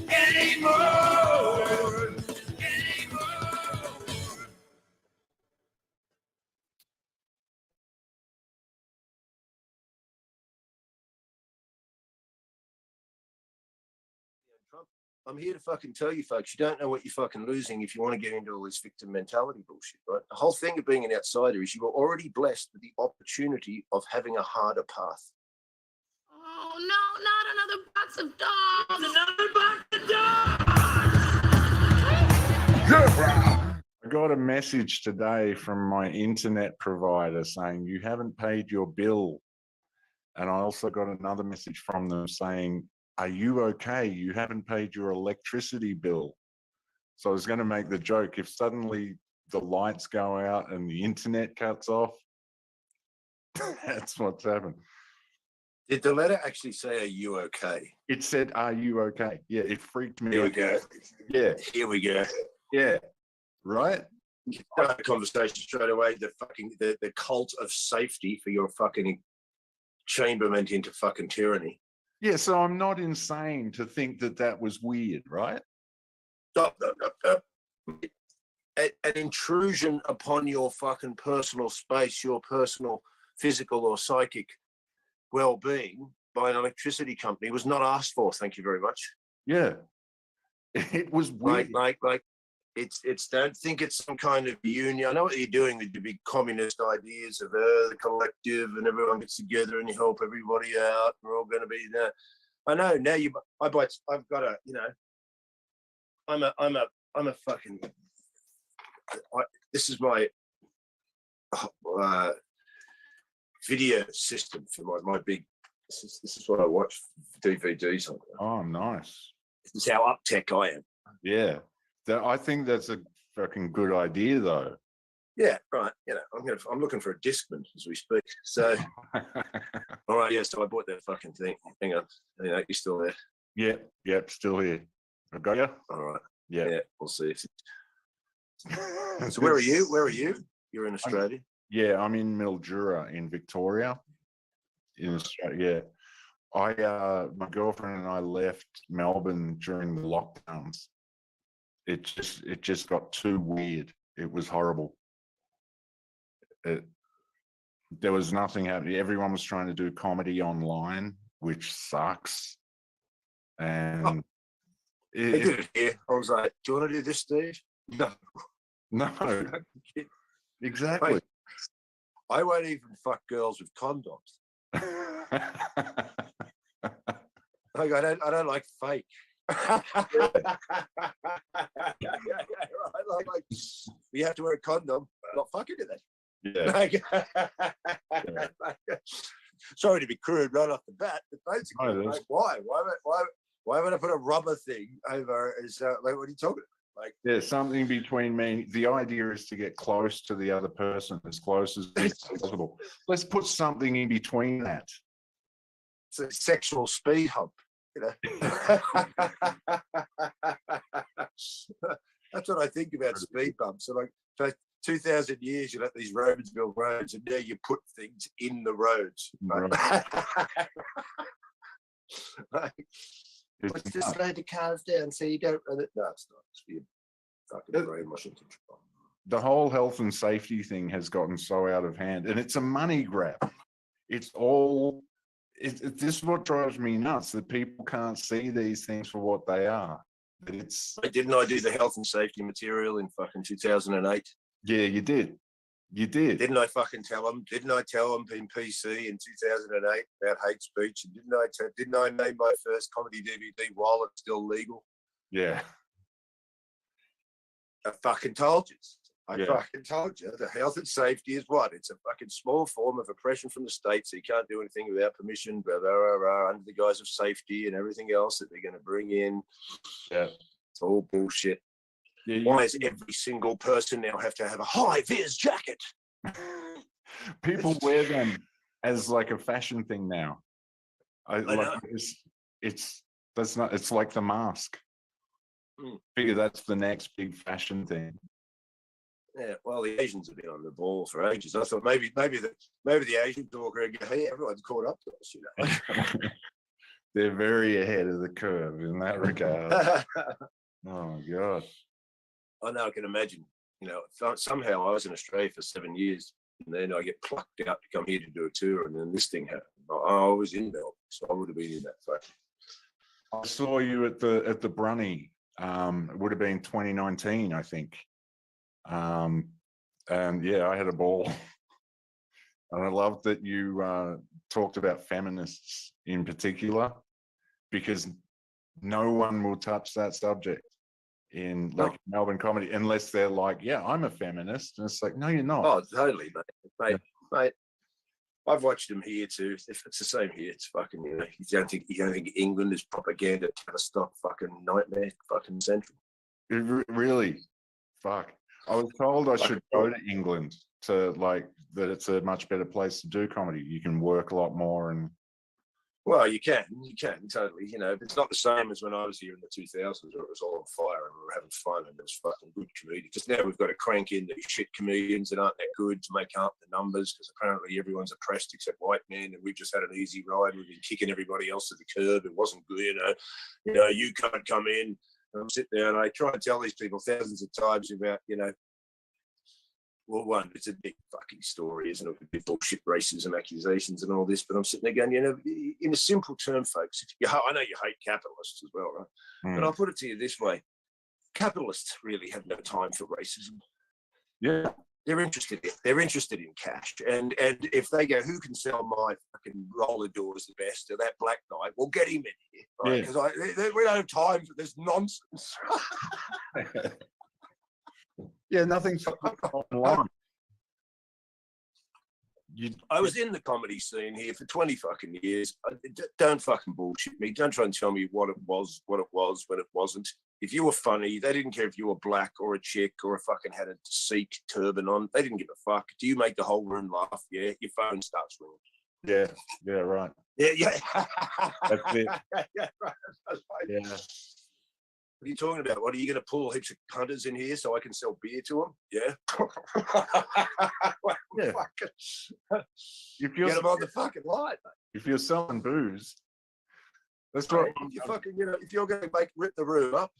Anymore. I'm here to fucking tell you folks, you don't know what you're fucking losing if you want to get into all this victim mentality bullshit, right? The whole thing of being an outsider is you are already blessed with the opportunity of having a harder path. Oh, no, not another box of dogs. Another box of dogs. I got a message today from my internet provider saying you haven't paid your bill. And I also got another message from them saying, are you okay? You haven't paid your electricity bill. So I was going to make the joke, if suddenly the lights go out and the internet cuts off, that's what's happened. Did the letter actually say, are you okay? It said, are you okay? Yeah, it freaked me out. Here we go. Yeah. Here we go. Yeah. Right? Start the conversation straight away. The cult of safety for your fucking chamberment into fucking tyranny. Yeah, so I'm not insane to think that that was weird, right? Stop. An intrusion upon your fucking personal space, your personal physical or psychic well-being by an electricity company was not asked for. Thank you very much. Yeah. It was weird. Like it's don't think it's some kind of union. I know what you're doing with your big communist ideas of the collective and everyone gets together and you help everybody out. We're all going to be there. I know now I've got a, you know, I'm a fucking, this is my video system for my big, this is what I watch DVDs on. Oh, nice. This is how up tech I am. Yeah. I think that's a fucking good idea though. Yeah, right. You know, I'm looking for a Discman as we speak. So, all right, yeah. So I bought that fucking thing. Hang on, you still there? Yep, still here. I got you. All right. Yeah, we'll see. So where are you? Where are you? You're in Australia. I'm in Mildura in Victoria, in Australia. Yeah, my girlfriend and I left Melbourne during the lockdowns. It just got too weird. It was horrible. There was nothing happening. Everyone was trying to do comedy online, which sucks. And they did it here. I was like, "Do you want to do this, Steve?" No, exactly. Mate, I won't even fuck girls with condoms. Like I don't like fake. Right, like you have to wear a condom. I'm not fucking to that. Yeah. Sorry to be crude right off the bat, but basically, like, why would I put a rubber thing over? Is like, what are you talking about? Like, yeah, something between me. The idea is to get close to the other person, as close as possible. Let's put something in between that. It's a sexual speed hump. You know, that's what I think about speed bumps. So like for 2,000 years, you let these Romans build roads, and now you put things in the roads. Right? Like, let's just slow the cars down so you don't run it. No, it's not. It's for your fucking brainwashing control. The whole health and safety thing has gotten so out of hand, and it's a money grab. It's all. This is what drives me nuts, that people can't see these things for what they are. That it's. Didn't I do the health and safety material in fucking 2008? Yeah, you did. You did. Didn't I fucking tell them? Didn't I tell them in PC in 2008 about hate speech? And didn't I name my first comedy DVD while it's still legal? Yeah. I fucking told you. I fucking told you. The health and safety is what? It's a fucking small form of oppression from the state, so you can't do anything without permission, blah, blah, blah, blah, under the guise of safety and everything else that they're going to bring in. Yeah. It's all bullshit. Yeah, why does every single person now have to have a high-vis jacket? People wear them as like a fashion thing now. It's like the mask. Figure that's the next big fashion thing. Yeah, well, the Asians have been on the ball for ages. I thought maybe the Asians walk around and go, "Hey, everyone's caught up to us," you know. They're very ahead of the curve in that regard. Oh my God. I know. I can imagine. You know, somehow I was in Australia for 7 years, and then I get plucked out to come here to do a tour, and then this thing happened. I was in Melbourne, so I would have been in that fight. I saw you at the Brunny. It would have been 2019, I think. And yeah, I had a ball. And I love that you talked about feminists in particular, because no one will touch that subject in like Melbourne comedy unless they're like, yeah, I'm a feminist. And it's like, no, you're not. Oh, totally, mate. Mate, I've watched them here too. If it's the same here, it's fucking, you know, you don't think England is propaganda stop fucking nightmare fucking central. Really? Fuck. I was told I should go to England to like that. It's a much better place to do comedy. You can work a lot more and. Well, you can totally. You know, it's not the same as when I was here in the 2000s, where it was all on fire and we were having fun and there was fucking good comedy. Because now we've got to crank in these shit comedians that aren't that good to make up the numbers, because apparently everyone's oppressed except white men, and we've just had an easy ride. We've been kicking everybody else to the curb. It wasn't good, you know, you can't come in. And I'm sitting there and I try and tell these people thousands of times about, you know, Well, one, it's a big fucking story, isn't it? With bullshit racism accusations and all this. But I'm sitting there going, you know, in a simple term, folks, I know you hate capitalists as well, right? But I'll put it to you this way. Capitalists really have no time for racism. Yeah. They're interested in cash. And if they go, who can sell my fucking roller doors the best, or that black guy, well, get him in here. Right? Because we don't have time for this nonsense. Yeah, nothing's online. I was in the comedy scene here for 20 fucking years. Don't fucking bullshit me. Don't try and tell me what it was, when it wasn't. If you were funny, they didn't care if you were black or a chick or a fucking had a Sikh turban on. They didn't give a fuck. Do you make the whole room laugh? Yeah, your phone starts ringing. Yeah, right. Yeah. That's it. Yeah, right. That's right. Yeah. What are you talking about? What, are you going to pull heaps of punters in here so I can sell beer to them? Yeah. Yeah. Get them on the fucking line, mate. If you're selling booze, that's right. You fucking, you know, if you're going to rip the room up,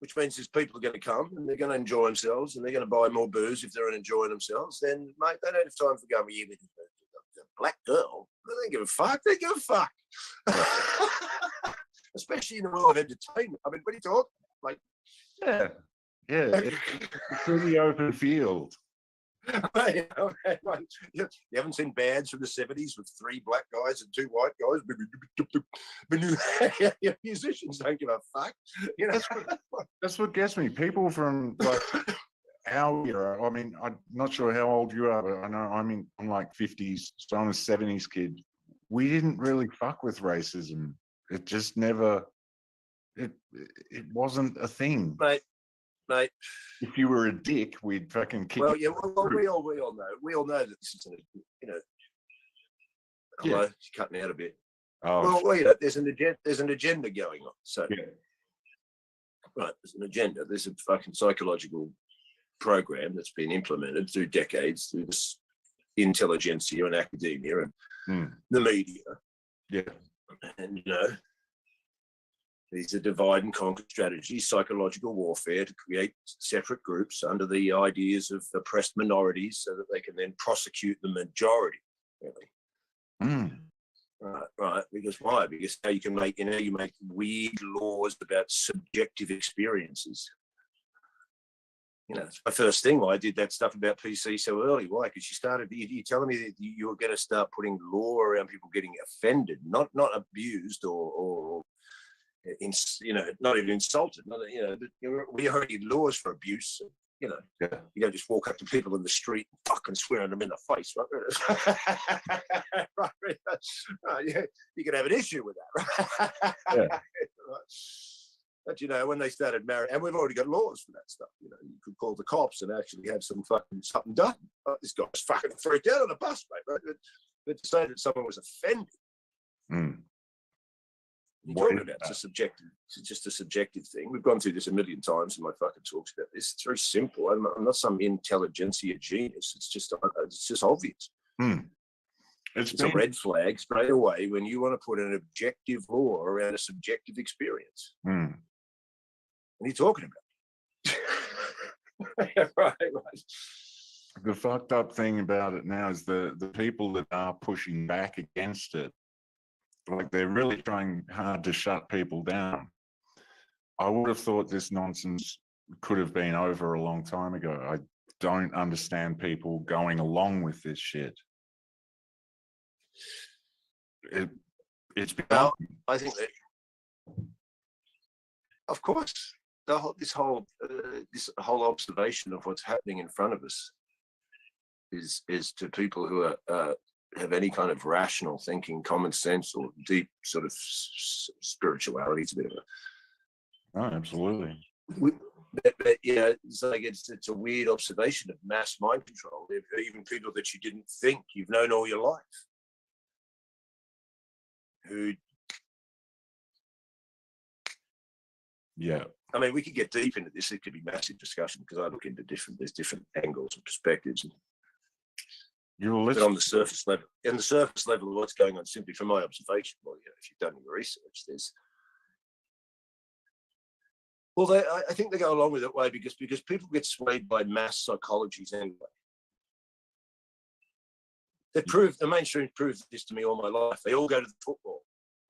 which means there's people are going to come and they're going to enjoy themselves and they're going to buy more booze if they're enjoying themselves, then, mate, they don't have time for going, yeah, with the black girl. They don't give a fuck. They give a fuck. Especially in the world of entertainment. I mean, what are you talking about? Like, yeah, it's a really open field. You haven't seen bands from the 70s with 3 black guys and 2 white guys. Musicians don't give a fuck. You know? That's what gets me. People from like our era. I mean, I'm not sure how old you are, but I know I'm like 50s, so I'm a 70s kid. We didn't really fuck with racism. It just never. It wasn't a thing, mate. If you were a dick, we'd fucking kick. Well, yeah. Well, we all know. We all know that this isn't. You know. Hello, it's cutting out a bit. Oh. Well, you know, there's an agenda going on. So, right, there's an agenda. There's a fucking psychological program that's been implemented through decades through this intelligentsia and academia and the media. Yeah. And, you know, these are divide and conquer strategies, psychological warfare to create separate groups under the ideas of oppressed minorities so that they can then prosecute the majority, really. Right. Because why? Because now you make weird laws about subjective experiences. You know, it's my first thing why I did that stuff about PC so early. Why? Because you're telling me that you were going to start putting law around people getting offended, not abused or you know, not even insulted. You know, we already had laws for abuse. You know, you don't just walk up to people in the street and fucking swear at them in the face, right? Right. Yeah, you could have an issue with that, right? But, you know, when they started marrying, and we've already got laws for that stuff, you know, you could call the cops and actually have something done. Oh, this guy's fucking freaked out on the bus, mate. Right? But to say that someone was offended, you're talking about it's just a subjective thing. We've gone through this a million times in my fucking talks about this. It's very simple. I'm not some intelligentsia genius. It's just obvious. It's a red flag straight away when you want to put an objective law around a subjective experience. What are you talking about? Right. The fucked up thing about it now is the people that are pushing back against it, like they're really trying hard to shut people down. I would have thought this nonsense could have been over a long time ago. I don't understand people going along with this shit. It's beyond. I think that, of course, this whole observation of what's happening in front of us is to people who are have any kind of rational thinking, common sense, or deep sort of spirituality. It's a bit of a absolutely. But you know, it's like it's a weird observation of mass mind control. Even people that you didn't think you've known all your life, who. Yeah. I mean, we could get deep into this. It could be massive discussion because I look into there's different angles and perspectives. But on the surface level, of what's going on, simply from my observation, well, you know, if you've done your research, I think they go along with it way because people get swayed by mass psychologies anyway. The mainstream proved this to me all my life. They all go to the football.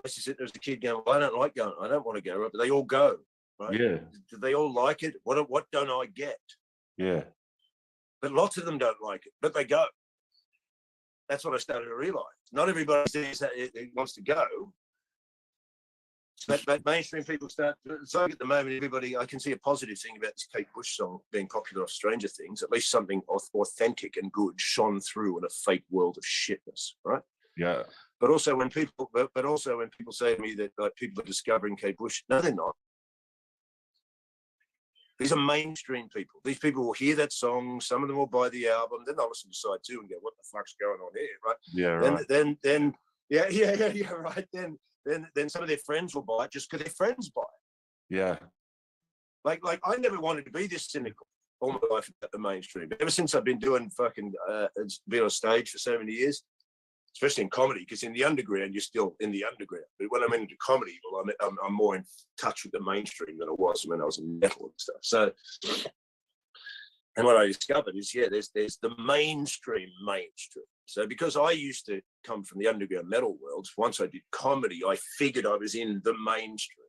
I used to sit there as a kid going, well, I don't like going. I don't want to go, but they all go. Right? Yeah. Do they all like it? What don't I get? Yeah. But lots of them don't like it, but they go. That's what I started to realize. Not everybody says that it wants to go. But mainstream people start. So at the moment, everybody, I can see a positive thing about this Kate Bush song being popular off Stranger Things. At least something authentic and good shone through in a fake world of shitness, right? Yeah. But also when people, say to me that like people are discovering Kate Bush, no, they're not. These are mainstream people. These people will hear that song. Some of them will buy the album. Then they'll listen to side 2 and go, "What the fuck's going on here?" Right? Yeah. Right. Then yeah. Right. Then some of their friends will buy it just because their friends buy it. Yeah. Like I never wanted to be this cynical all my life about the mainstream. But ever since I've been doing fucking been on stage for so many years, especially in comedy, because in the underground you're still in the underground. But when I'm into comedy, well, I'm more in touch with the mainstream than I was when I was in metal and stuff. So, and what I discovered is, there's the mainstream. So because I used to come from the underground metal world, once I did comedy, I figured I was in the mainstream.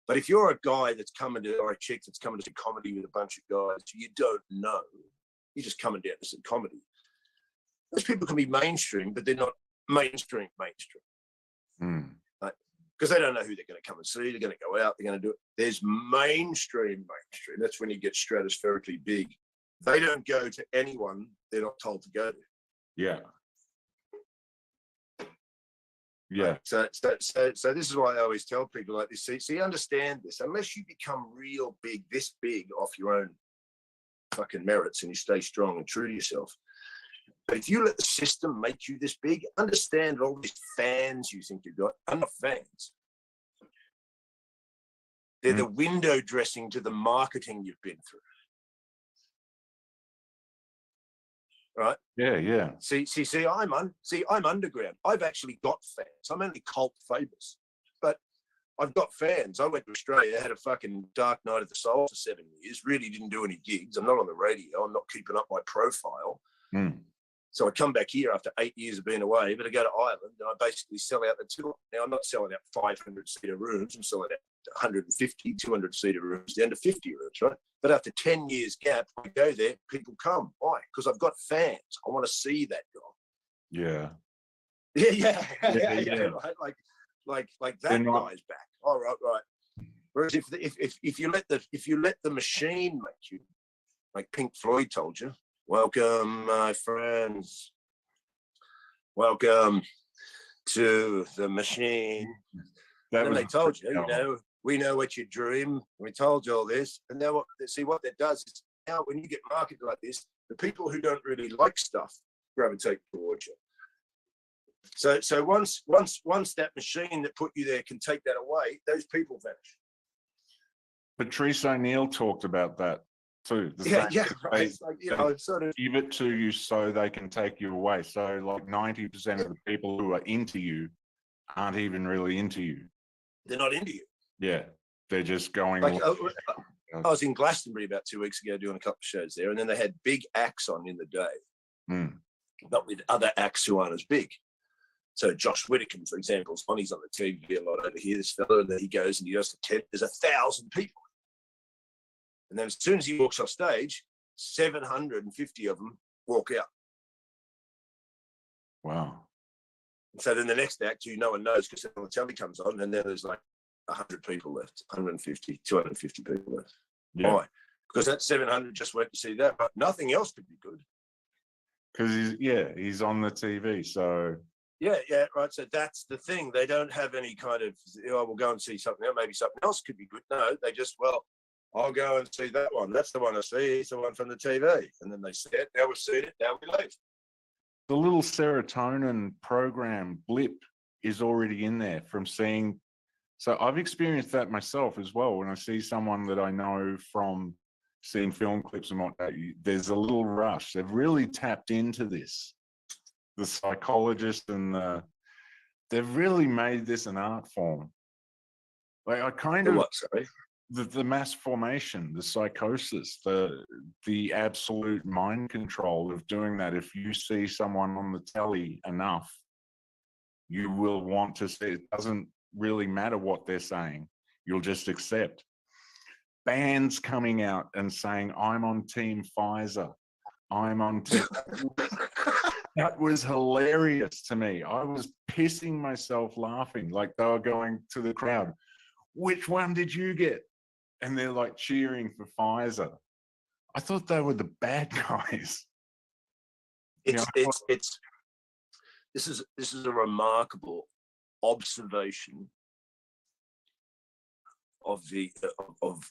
But if you're a guy that's coming to, or a chick that's coming to see comedy with a bunch of guys you don't know, you're just coming down to see comedy. Those people can be mainstream, but they're not mainstream. Mm. Right? Because they don't know who they're going to come and see. They're going to go out. They're going to do it. There's mainstream. That's when you get stratospherically big. They don't go to anyone they're not told to go to. Yeah. Yeah. So this is why I always tell people like this. See, understand this. Unless you become real big, this big off your own fucking merits, and you stay strong and true to yourself. But if you let the system make you this big, understand all these fans you think you've got are not fans. They're the window dressing to the marketing you've been through. Right? Yeah. See, I'm underground. I've actually got fans. I'm only cult famous, but I've got fans. I went to Australia, had a fucking dark night at the Soul for 7 years, really didn't do any gigs. I'm not on the radio. I'm not keeping up my profile. So I come back here after 8 years of being away, but I go to Ireland and I basically sell out the tour. Now, I'm not selling out 500-seater rooms. I'm selling out 150, 200-seater rooms down to 50 rooms, right? But after 10 years gap, I go there, people come. Why? Because I've got fans. I want to see that guy. Yeah. Yeah. Right? Like that guy's back. All right. Whereas if you let the machine make you, like Pink Floyd told you, welcome, my friends. Welcome to the machine. Then they told you, we know what you dream. We told you all this. And now, what that does is now when you get marketed like this, the people who don't really like stuff gravitate towards you. So once that machine that put you there can take that away, those people vanish. Patrice O'Neill talked about that too. Right. It's like, sort of give it to you so they can take you away. So like 90% of the people who are into you aren't even really into you. They're not into you. Yeah, they're just going. Like, I was in Glastonbury about 2 weeks ago doing a couple of shows there, and then they had big acts on in the day, but with other acts who aren't as big. So Josh Whittaker, for example, he's on the TV a lot over here, this fella, and then he goes and he goes to TED. There's 1,000 people. And then as soon as he walks off stage, 750 of them walk out. Wow. And so then the next act, no one knows because the telly comes on and then there's like 100 people left, 150, 250 people left. Yeah. Why? Because that 700 just went to see that, but nothing else could be good. Because he's on the TV, so... Yeah, right. So that's the thing. They don't have any kind of, we'll go and see something else. Maybe something else could be good. No, they just, I'll go and see that one. That's the one I see. He's the one from the TV. And then they see it. Now we've seen it. Now we leave. The little serotonin program blip is already in there from seeing. So I've experienced that myself as well. When I see someone that I know from seeing film clips and whatnot, there's a little rush. They've really tapped into this. The psychologist and they've really made this an art form. Like I kind of what, sorry? the mass formation, the psychosis, the absolute mind control of doing that. If you see someone on the telly enough, you will want to see. It doesn't really matter what they're saying. You'll just accept. Bands coming out and saying, I'm on Team Pfizer. I'm on Team... That was hilarious to me. I was pissing myself laughing. Like they were going to the crowd, which one did you get? And they're like cheering for Pfizer. I thought they were the bad guys. This is a remarkable observation of the of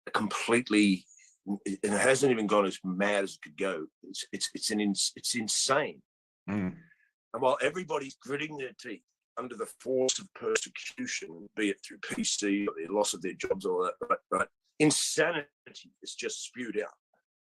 a completely, and it hasn't even gone as mad as it could go. It's insane. Mm. And while everybody's gritting their teeth under the force of persecution, be it through PC or the loss of their jobs or that, right? Insanity is just spewed out.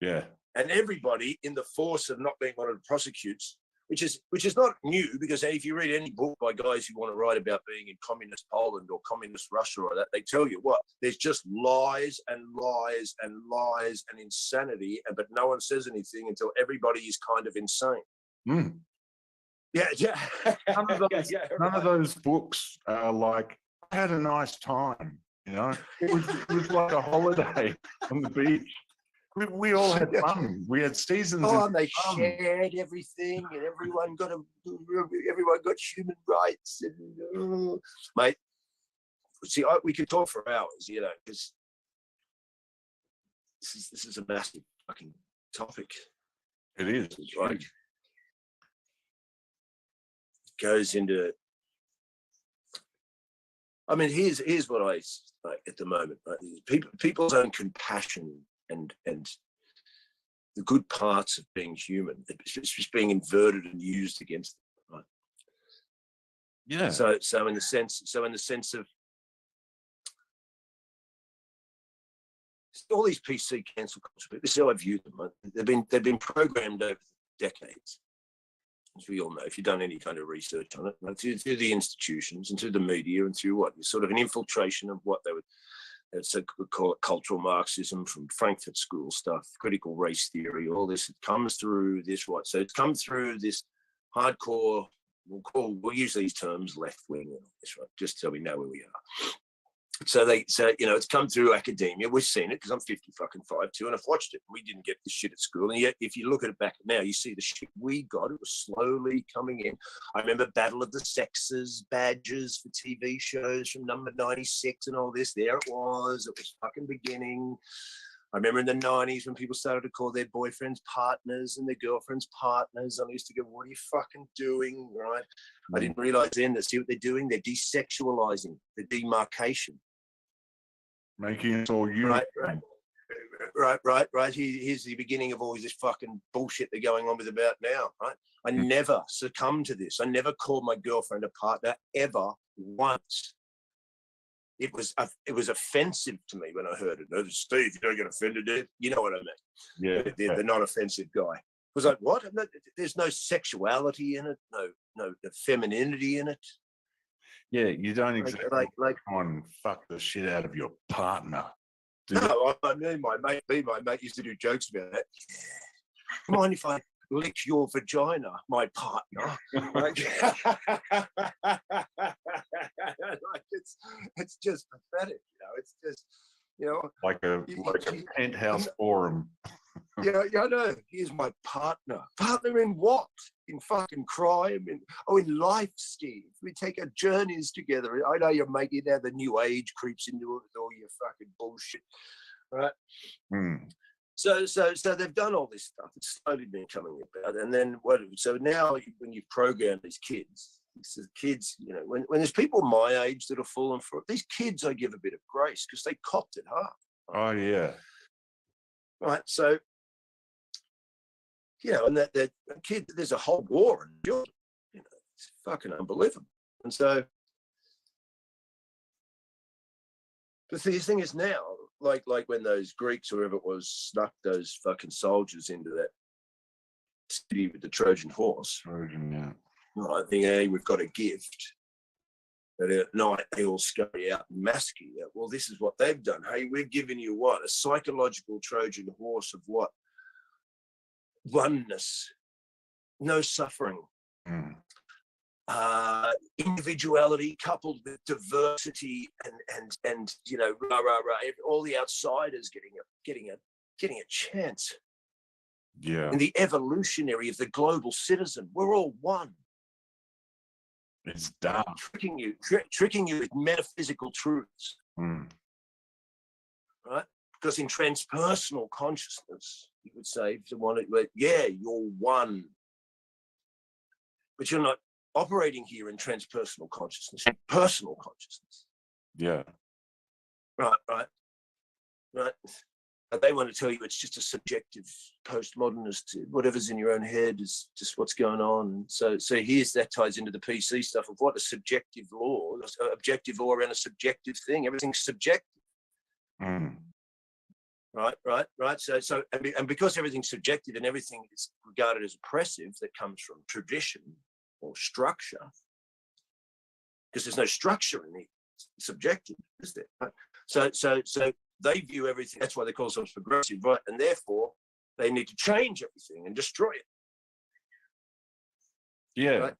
Yeah. And everybody in the force of not being wanted to prosecute, which is not new, because if you read any book by guys who want to write about being in communist Poland or communist Russia or that, they tell you what, there's just lies and lies and lies and insanity, but no one says anything until everybody is kind of insane. Mm. Yeah. None of those books are like, I had a nice time, you know? It was like a holiday on the beach. We all had fun. We had seasons. Oh, and they shared everything, and everyone got human rights. And mate, see, we could talk for hours, you know, because this is a massive fucking topic. It is. It's like goes into. I mean, here's what I like at the moment. Right? People's own compassion and the good parts of being human, it's just being inverted and used against them, right? Yeah. So in the sense of all these PC cancel culture, this is how I view them. Right? They've been programmed over decades, as we all know, if you've done any kind of research on it, right? through the institutions and through the media and through what sort of an infiltration of what they would. So we call it cultural Marxism, from Frankfurt School stuff, critical race theory, all this. It comes through this, right? So it's come through this hardcore, we'll use these terms, left wing, right? Just so we know where we are. So it's come through academia. We've seen it because I'm 55 too, and I've watched it. We didn't get this shit at school, and yet if you look at it back now, you see the shit we got. It was slowly coming in. I remember Battle of the Sexes badges for TV shows from number 96 and all this. There it was fucking beginning. I remember in the 90s when people started to call their boyfriends partners and their girlfriends partners. I used to go, what are you fucking doing, right? I didn't realize then that, see what they're doing? They're desexualizing, the demarcation. Making it all you. Right. Here's the beginning of all this fucking bullshit they're going on with about now, right? I never succumbed to this. I never called my girlfriend a partner ever once. It was offensive to me when I heard it. No, Steve, you don't get offended, dude. You know what I mean? Yeah. The non-offensive guy. I was like, what? No, there's no sexuality in it. No femininity in it. Yeah, you don't exactly like on fuck the shit out of your partner. No, I mean, my mate used to do jokes about that. Mind if I lick your vagina, my partner? Like, it's just pathetic, you know. It's just, you know, like a penthouse forum. Yeah, I know. Here's my partner. Partner in what? In fucking crime? In life, Steve. We take our journeys together. I know you're making now the new age creeps into it with all your fucking bullshit, right? Mm. So they've done all this stuff. It's slowly been coming about, and then what? So now, when you program these kids, you know, when there's people my age that are falling for it, these kids I give a bit of grace because they copped it hard. Oh yeah. Right. So. You know, and that kid, there's a whole war in Jordan. You know, it's fucking unbelievable. And so, the thing is now, like when those Greeks, or whoever it was, snuck those fucking soldiers into that city with the Trojan horse. Trojan, yeah. Right, I think, hey, we've got a gift. But at night, they all scurry out and massacre you. Well, this is what they've done. Hey, we're giving you what? A psychological Trojan horse of what? Oneness, no suffering. Individuality coupled with diversity and you know, rah, rah, rah, all the outsiders getting a chance. Yeah. And the evolutionary of the global citizen, we're all one. It's dumb. Tricking you with metaphysical truths. Right? Because in transpersonal consciousness, you would say, yeah, you're one. But you're not operating here in transpersonal consciousness, in personal consciousness. Yeah. Right. But they want to tell you it's just a subjective postmodernist, whatever's in your own head is just what's going on. So here's that ties into the PC stuff of what a subjective law, objective law around a subjective thing. Everything's subjective. Right. So and because everything's subjective and everything is regarded as oppressive, that comes from tradition or structure, because there's no structure in the subjective, is there? Right? So they view everything. That's why they call themselves progressive, right? And therefore, they need to change everything and destroy it. Yeah. Right?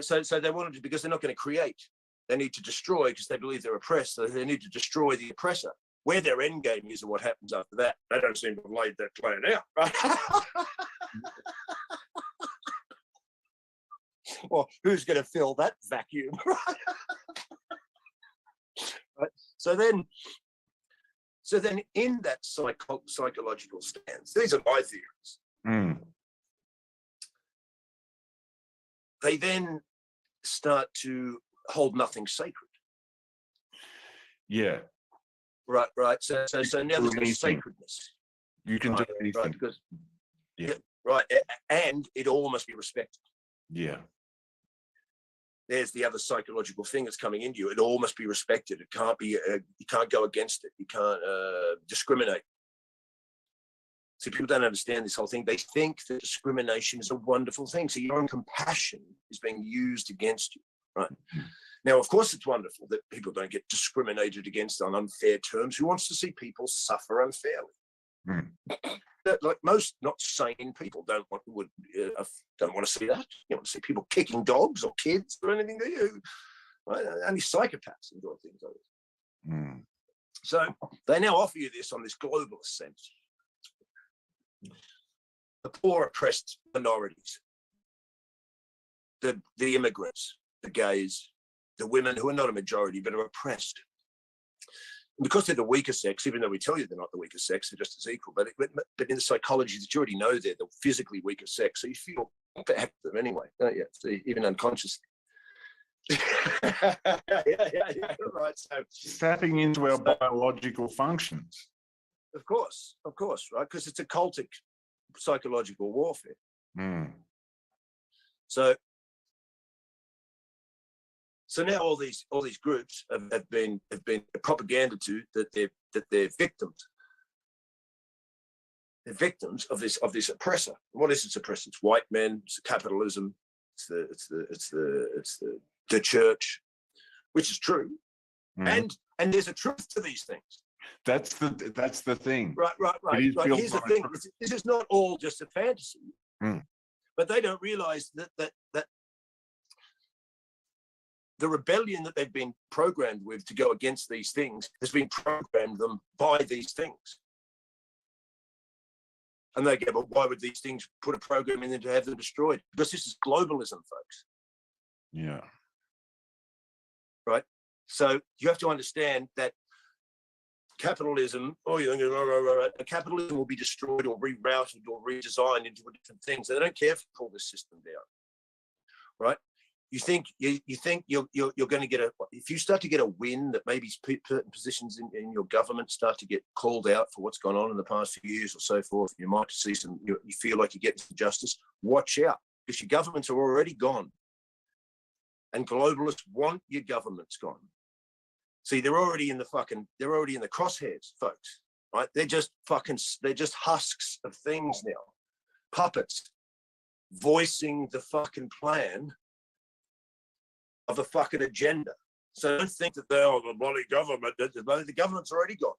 So they want to, because they're not going to create. They need to destroy because they believe they're oppressed. So they need to destroy the oppressor. Where their end game is and what happens after that, they don't seem to have laid that plan out. Right? Well, who's going to fill that vacuum? Right? So then in that psychological stance, these are my theories. They then start to hold nothing sacred. Yeah. Right. So now there's no sacredness. You can do anything. Right, because, right. And it all must be respected. Yeah. There's the other psychological thing that's coming into you. It all must be respected. It can't be, you can't go against it. You can't discriminate. So people don't understand this whole thing. They think that discrimination is a wonderful thing. So your own compassion is being used against you, right? Now, of course, it's wonderful that people don't get discriminated against on unfair terms. Who wants to see people suffer unfairly? Like most not sane people don't want to see that. You want to see people kicking dogs or kids or anything, do you? Right? Only psychopaths enjoy things like this. So they now offer you this on this globalist sense. The poor oppressed minorities, the immigrants, the gays, the women who are not a majority but are oppressed. And because they're the weaker sex, even though we tell you they're not the weaker sex, they're just as equal. But in the psychology that you already know they're the physically weaker sex, so you feel bad for them anyway, don't you? So even unconsciously. yeah, right. So tapping into our biological functions. Of course, right? Because it's a cultic psychological warfare. So now all these groups have been propaganda to that they're victims. They're victims of this oppressor. What is this oppressor? It's white men. It's capitalism. It's the church, which is true. And there's a truth to these things. That's the thing. Right. Here's the thing. This is not all just a fantasy. But they don't realize that the rebellion that they've been programmed with to go against these things has been programmed them by these things. And they go, but why would these things put a program in there to have them destroyed? Because this is globalism, folks. Yeah. Right? So you have to understand that capitalism, capitalism will be destroyed or rerouted or redesigned into different things. They don't care if you pull this system down. Right? You think you're going to get if you start to get a win that maybe certain positions in your government start to get called out for what's gone on in the past few years or so forth, you might see you feel like you're getting some justice. Watch out, because your governments are already gone, and globalists want your governments gone. See, they're already in the crosshairs, folks. Right? They're just husks of things now, puppets, voicing the fucking plan of a fucking agenda. So don't think that they're the bloody government. The government's already gone.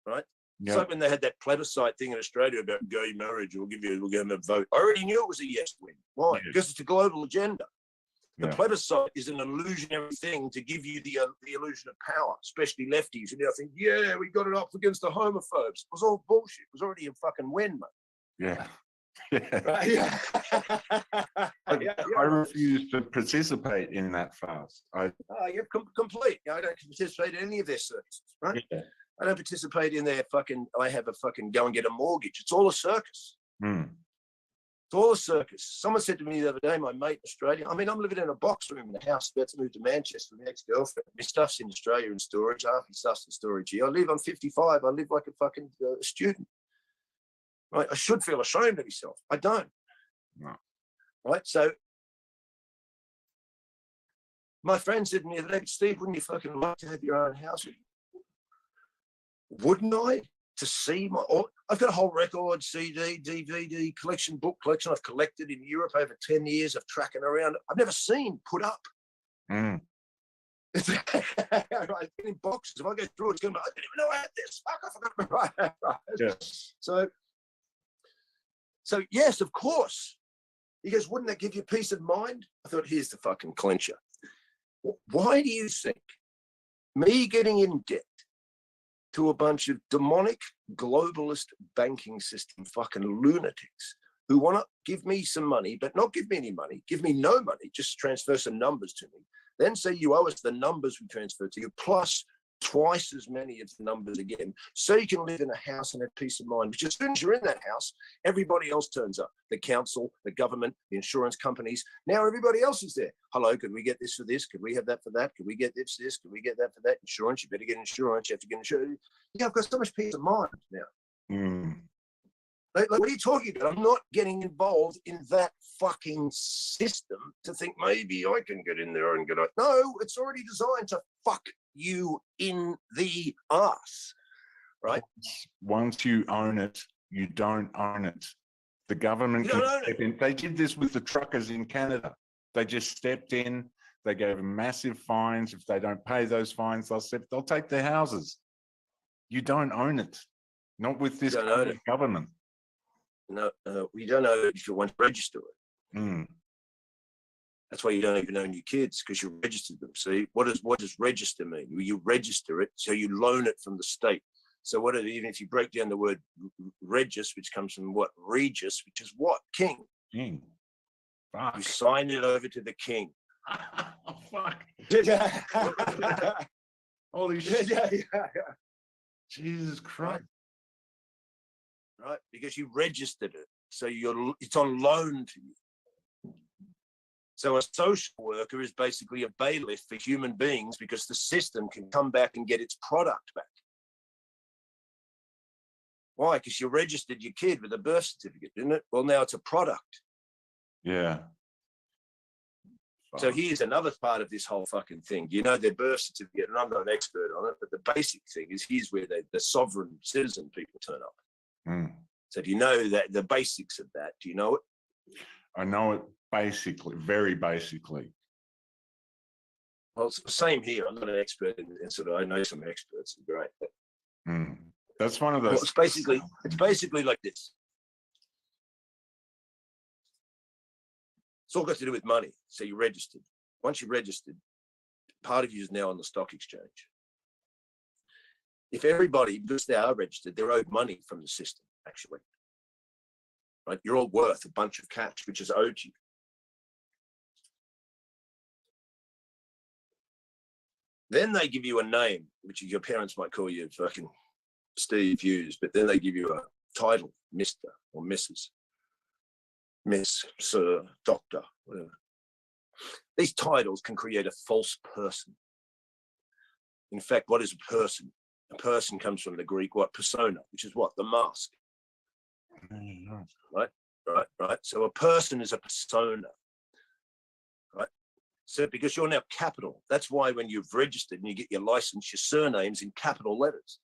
Right? It's like when they had that plebiscite thing in Australia about gay marriage, we'll give them a vote. I already knew it was a yes win. Why? Because it's a global agenda. The plebiscite is an illusionary thing to give you the illusion of power, especially lefties. And you think, yeah, we got it up against the homophobes. It was all bullshit. It was already a fucking win, mate. Yeah. I refuse to participate in that fast. You're complete. I don't participate in any of their services, right? Yeah. I don't participate in their fucking, I have a fucking go and get a mortgage. It's all a circus. It's all a circus. Someone said to me the other day, my mate in Australia, I mean, I'm living in a box room in a house, about to move to Manchester with my ex-girlfriend. My stuff's in Australia in storage, half my stuff's in storage here. I'm 55. I live like a fucking student. Right? I should feel ashamed of myself. I don't. No. Right? So my friend said to me the other day, Steve, wouldn't you fucking like to have your own house? Wouldn't I? To see I've got a whole record, CD, DVD collection, book collection I've collected in Europe over 10 years of tracking around. I've never seen put up. It's in boxes. If I go through it, it's going to be, I didn't even know I had this. Fuck, I forgot. Right. Yes. So yes, of course. He goes, wouldn't that give you peace of mind? I thought, here's the fucking clincher. Why do you think me getting in debt to a bunch of demonic globalist banking system fucking lunatics who want to give me some money, but not give me any money, give me no money, just transfer some numbers to me, then say you owe us the numbers we transfer to you, plus twice as many of the numbers again, so you can live in a house and have peace of mind. Because as soon as you're in that house, everybody else turns up. The council, the government, the insurance companies. Now everybody else is there. Hello, could we get this for this? Could we have that for that? Could we get this? Could we get that for that? Insurance, you better get insurance. You have to get insurance. Yeah, I've got so much peace of mind now. Like, what are you talking about? I'm not getting involved in that fucking system to think maybe I can get in there and get out. No, it's already designed to fuck you in the ass, right? Once you own it, you don't own it. The government can step in. They did this with the truckers in Canada. They just stepped in. They gave them massive fines. If they don't pay those fines, they'll take their houses. You don't own it. Not with this government. No, we don't know if you want to register it. That's why you don't even own your kids, because you registered them. See, what does register mean? You register it, so you loan it from the state. So even if you break down the word regis, which comes from what? Regis, which is what? King. King. Fuck. You sign it over to the king. Oh, fuck. Holy shit. Yeah. Jesus Christ. Right, because you registered it, so it's on loan to you. So a social worker is basically a bailiff for human beings, because the system can come back and get its product back. Why? Because you registered your kid with a birth certificate, didn't it? Well, now it's a product. Yeah. So here's another part of this whole fucking thing. You know, their birth certificate, and I'm not an expert on it, but the basic thing is here's where the sovereign citizen people turn up. So do you know that the basics of that? Do you know it? I know it basically, very basically. Well, it's the same here. I'm not an expert in sort of, I know some experts, great. But, that's one of those. Well, it's basically like this. It's all got to do with money. So you registered. Once you registered, part of you is now on the stock exchange. If everybody, because they are registered, they're owed money from the system, actually. Right? You're all worth a bunch of cash, which is owed to you. Then they give you a name, which your parents might call you fucking Steve Hughes, but then they give you a title, Mr. or Mrs. Miss, Sir, Doctor, whatever. These titles can create a false person. In fact, what is a person? A person comes from the Greek, what? Persona, which is what? The mask. Right. So a person is a persona, right? So because you're now capital, that's why when you've registered and you get your license, your surname's in capital letters.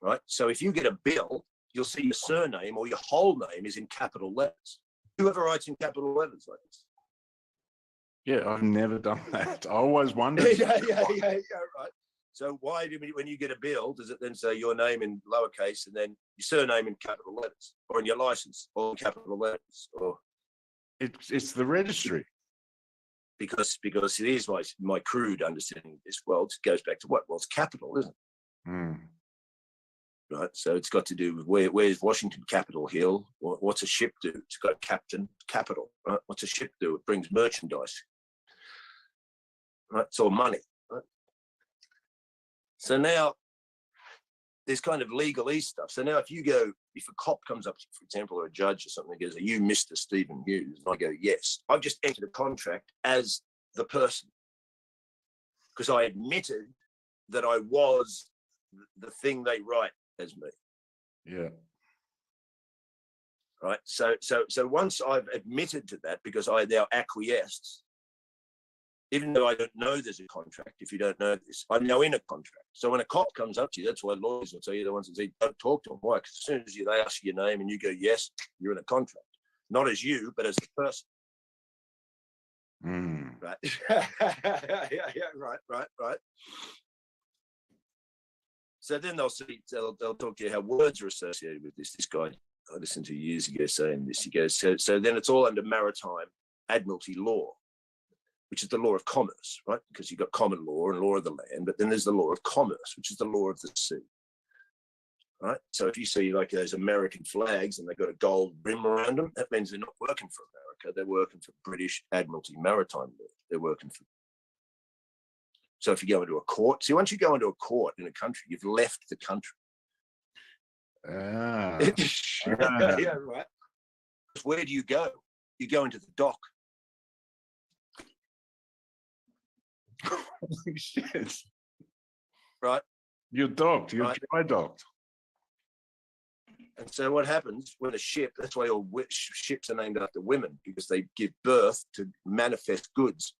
Right? So if you get a bill, you'll see your surname or your whole name is in capital letters. Whoever writes in capital letters like this. Yeah, I've never done that. I always wondered. yeah, right. So why do when you get a bill, does it then say your name in lowercase and then your surname in capital letters, or in your license, or in capital letters, or it's the registry? Because it is my crude understanding of this world goes back to what? Well, it's capital, isn't it? Mm. Right. So it's got to do with where's Washington Capitol Hill? What's a ship do? It's got captain, capital. Right? What's a ship do? It brings merchandise. Right. It's all money. Right. So now there's kind of legalese stuff. So now if a cop comes up to you, for example, or a judge or something, goes, "Are you Mr. Stephen Hughes?" And I go, "Yes." I've just entered a contract as the person because I admitted that I was the thing they write as me. Yeah. Right. So once I've admitted to that, because I now acquiesced, even though I don't know there's a contract, if you don't know this, I'm now in a contract. So when a cop comes up to you, that's why lawyers will tell you, the ones that say, don't talk to them. Why? Because as soon as they ask you your name and you go, yes, you're in a contract. Not as you, but as the person. Mm. Right. yeah, right. So then they'll talk to you how words are associated with this. This guy I listened to years ago saying this. He goes, so then it's all under maritime admiralty law, which is the law of commerce, right? Because you've got common law and law of the land, but then there's the law of commerce, which is the law of the sea, right? So if you see like those American flags and they've got a gold rim around them, that means they're not working for America. They're working for British Admiralty Maritime law. They're working for. So if you go into a court, see, once you go into a court in a country, you've left the country. Yeah, right. Where do you go? You go into the dock. Shit. Right. You're docked. You're dry docked. And so what happens when a ship, that's why all ships are named after women, because they give birth to manifest goods.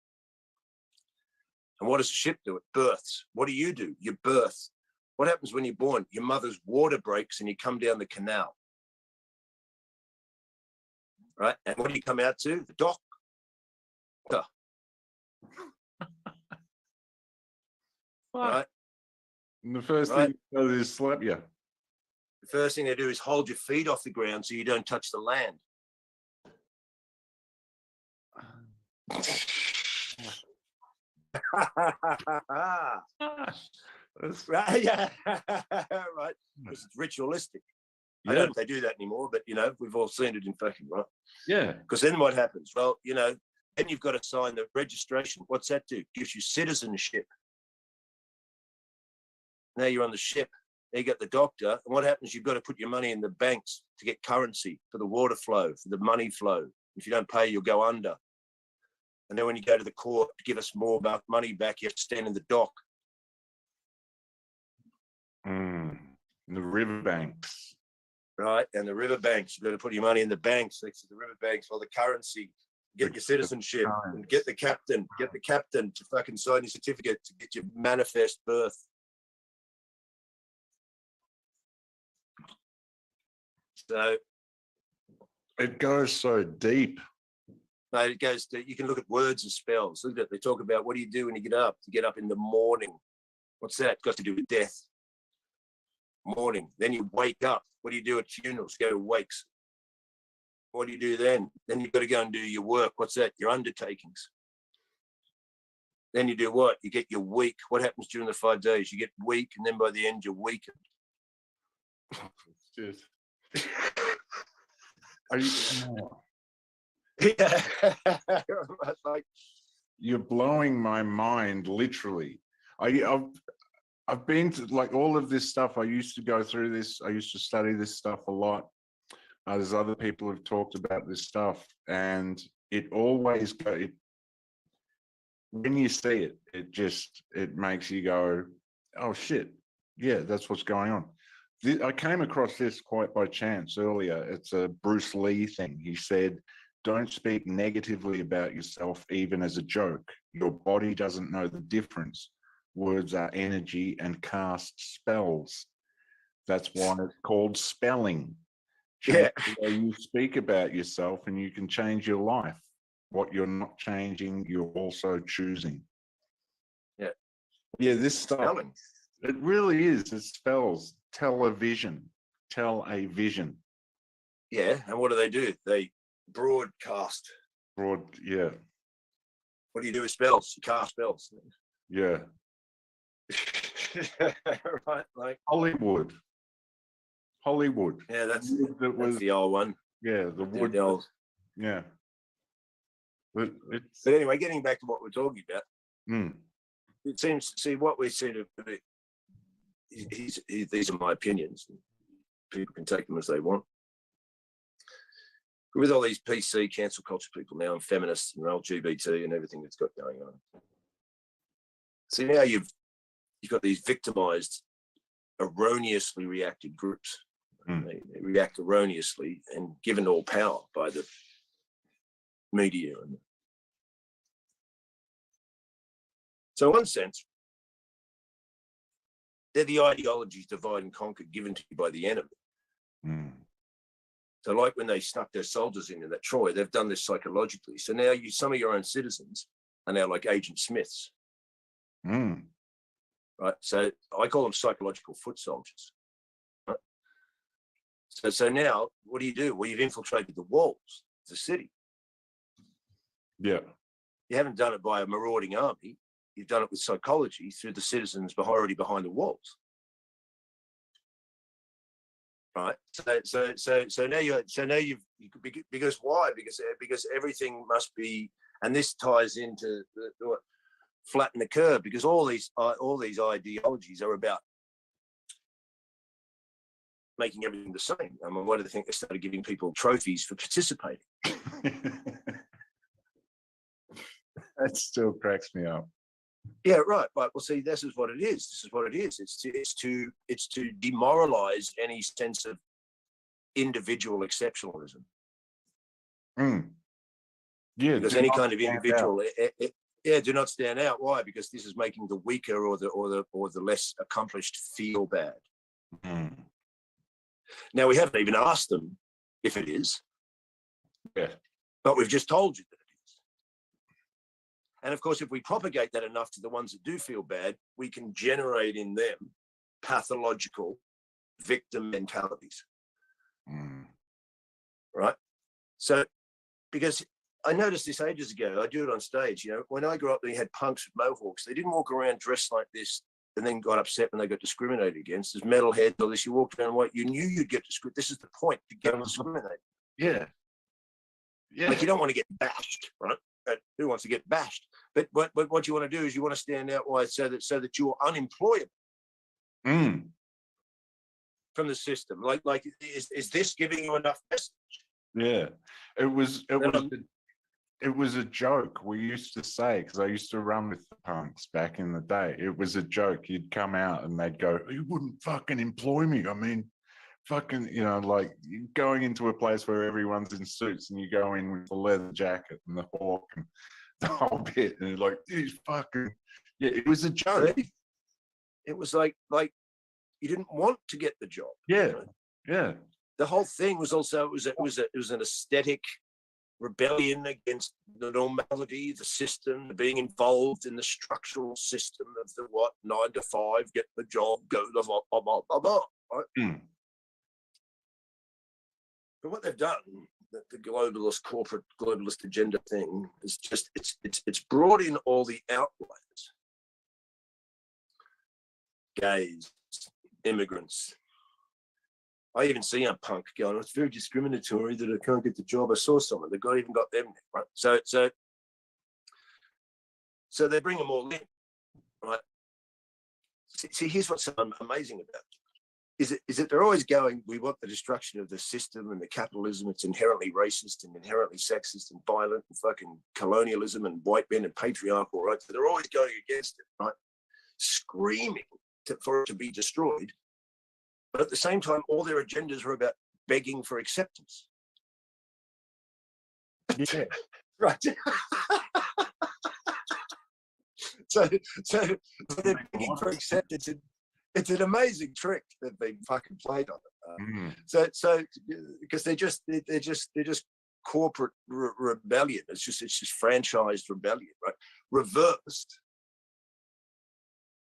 And what does a ship do? It births. What do? You birth. What happens when you're born? Your mother's water breaks and you come down the canal. Right? And what do you come out to? The dock. Right? And the first thing you do is slap you. The first thing they do is hold your feet off the ground so you don't touch the land. That's right. Yeah. Right. Because it's ritualistic. I don't know if they do that anymore, but we've all seen it in fucking, right? Yeah. Because then what happens? Well, then you've got to sign the registration. What's that do? Gives you citizenship. Now you're on the ship. Now you got the doctor. And what happens? You've got to put your money in the banks to get currency for the water flow, for the money flow. If you don't pay, you'll go under. And then when you go to the court to give us more money back, you have to stand in the dock. The riverbanks. Right, and the riverbanks. You've got to put your money in the banks next to the riverbanks for the currency. Get your citizenship and get the captain to fucking sign your certificate to get your manifest birth. So it goes so deep. No, it goes to, you can look at words and spells. Look at it. They talk about what do you do when you get up? You get up in the morning. What's that? It's got to do with death. Morning. Then you wake up. What do you do at funerals? Go to wakes. What do you do then? Then you've got to go and do your work. What's that? Your undertakings. Then you do what? You get your week. What happens during the 5 days? You get weak, and then by the end, you're weakened. Just... Are you... Yeah. Like, you're blowing my mind, literally. I've been to like all of this stuff. I used to go through this. I used to study this stuff a lot. There's other people who've talked about this stuff, and it always when you see it, it makes you go, oh shit, yeah, that's what's going on. I came across this quite by chance earlier. It's a Bruce Lee thing. He said, don't speak negatively about yourself, even as a joke. Your body doesn't know the difference. Words are energy and cast spells. That's why it's called spelling. Change the way you speak about yourself, and you can change your life. What you're not changing, you're also choosing. Yeah, this stuff. Spelling. It really is. It spells television. Tell a vision. Yeah, and what do? They broadcast. Yeah. What do you do with spells? You cast spells. Yeah. Right, like Hollywood. Yeah, that's the old one. Yeah, the wood. The old. Yeah. But anyway, getting back to what we're talking about, it seems. See, what we seem to be. These are my opinions. People can take them as they want. With all these PC cancel culture people now, and feminists and LGBT and everything that's got going on. See, now you've got these victimized, erroneously reacted groups. They react erroneously and given all power by the media. So in one sense, they're the ideologies divide and conquer given to you by the enemy. So like when they snuck their soldiers in that Troy, they've done this psychologically. So now some of your own citizens are now like Agent Smiths. Right? So I call them psychological foot soldiers. Right? So now what do? Well, you've infiltrated the walls of the city. Yeah. You haven't done it by a marauding army. You've done it with psychology through the citizens already behind the walls. Right. So now you've because why? Because everything must be, and this ties into the flatten the curve, because all these ideologies are about making everything the same. I mean, why do they think they started giving people trophies for participating? That still cracks me up. Yeah, right. Well, see, this is what it is. This is what it is. It's to demoralize any sense of individual exceptionalism. Yeah, because any kind of individual, do not stand out. Why? Because this is making the weaker or the less accomplished feel bad. Now we haven't even asked them if it is. Yeah, but we've just told you that. And of course, if we propagate that enough to the ones that do feel bad, we can generate in them pathological victim mentalities. Right? So, because I noticed this ages ago, I do it on stage, when I grew up, they had punks with mohawks. They didn't walk around dressed like this and then got upset when they got discriminated against. As metalheads or this, you walked around white, you knew you'd get discriminated. This is the point, to get discriminated. Yeah. Like you don't want to get bashed, right? Who wants to get bashed? But what you want to do is you want to stand out wide so that you're unemployable from the system. Like is this giving you enough message? Yeah, it was a joke. We used to say, because I used to run with the punks back in the day. It was a joke. You'd come out and they'd go, "You wouldn't fucking employ me." I mean, fucking, like going into a place where everyone's in suits and you go in with the leather jacket and the hawk and the whole bit, and like, these fucking, it was a joke. It was like you didn't want to get the job. Yeah, yeah. The whole thing was also it was an aesthetic rebellion against the normality, the system, being involved in the structural system of the 9 to 5, get the job, go the blah blah blah blah. Right? But what they've done, the corporate globalist agenda thing, is just it's brought in all the outliers, gays, immigrants. I even see a punk going, "It's very discriminatory that I can't get the job." I saw someone that even got them, right? So they bring them all in, right? See, here's what's so amazing about it. Is that they're always going, we want the destruction of the system and the capitalism. It's inherently racist and inherently sexist and violent and fucking colonialism and white men and patriarchal, right? So they're always going against it, right? Screaming for it to be destroyed. But at the same time, all their agendas are about begging for acceptance. Yeah. Right. So they're begging for acceptance. It's an amazing trick that they fucking played on it. So because they're just corporate rebellion. It's just franchised rebellion, right? Reversed,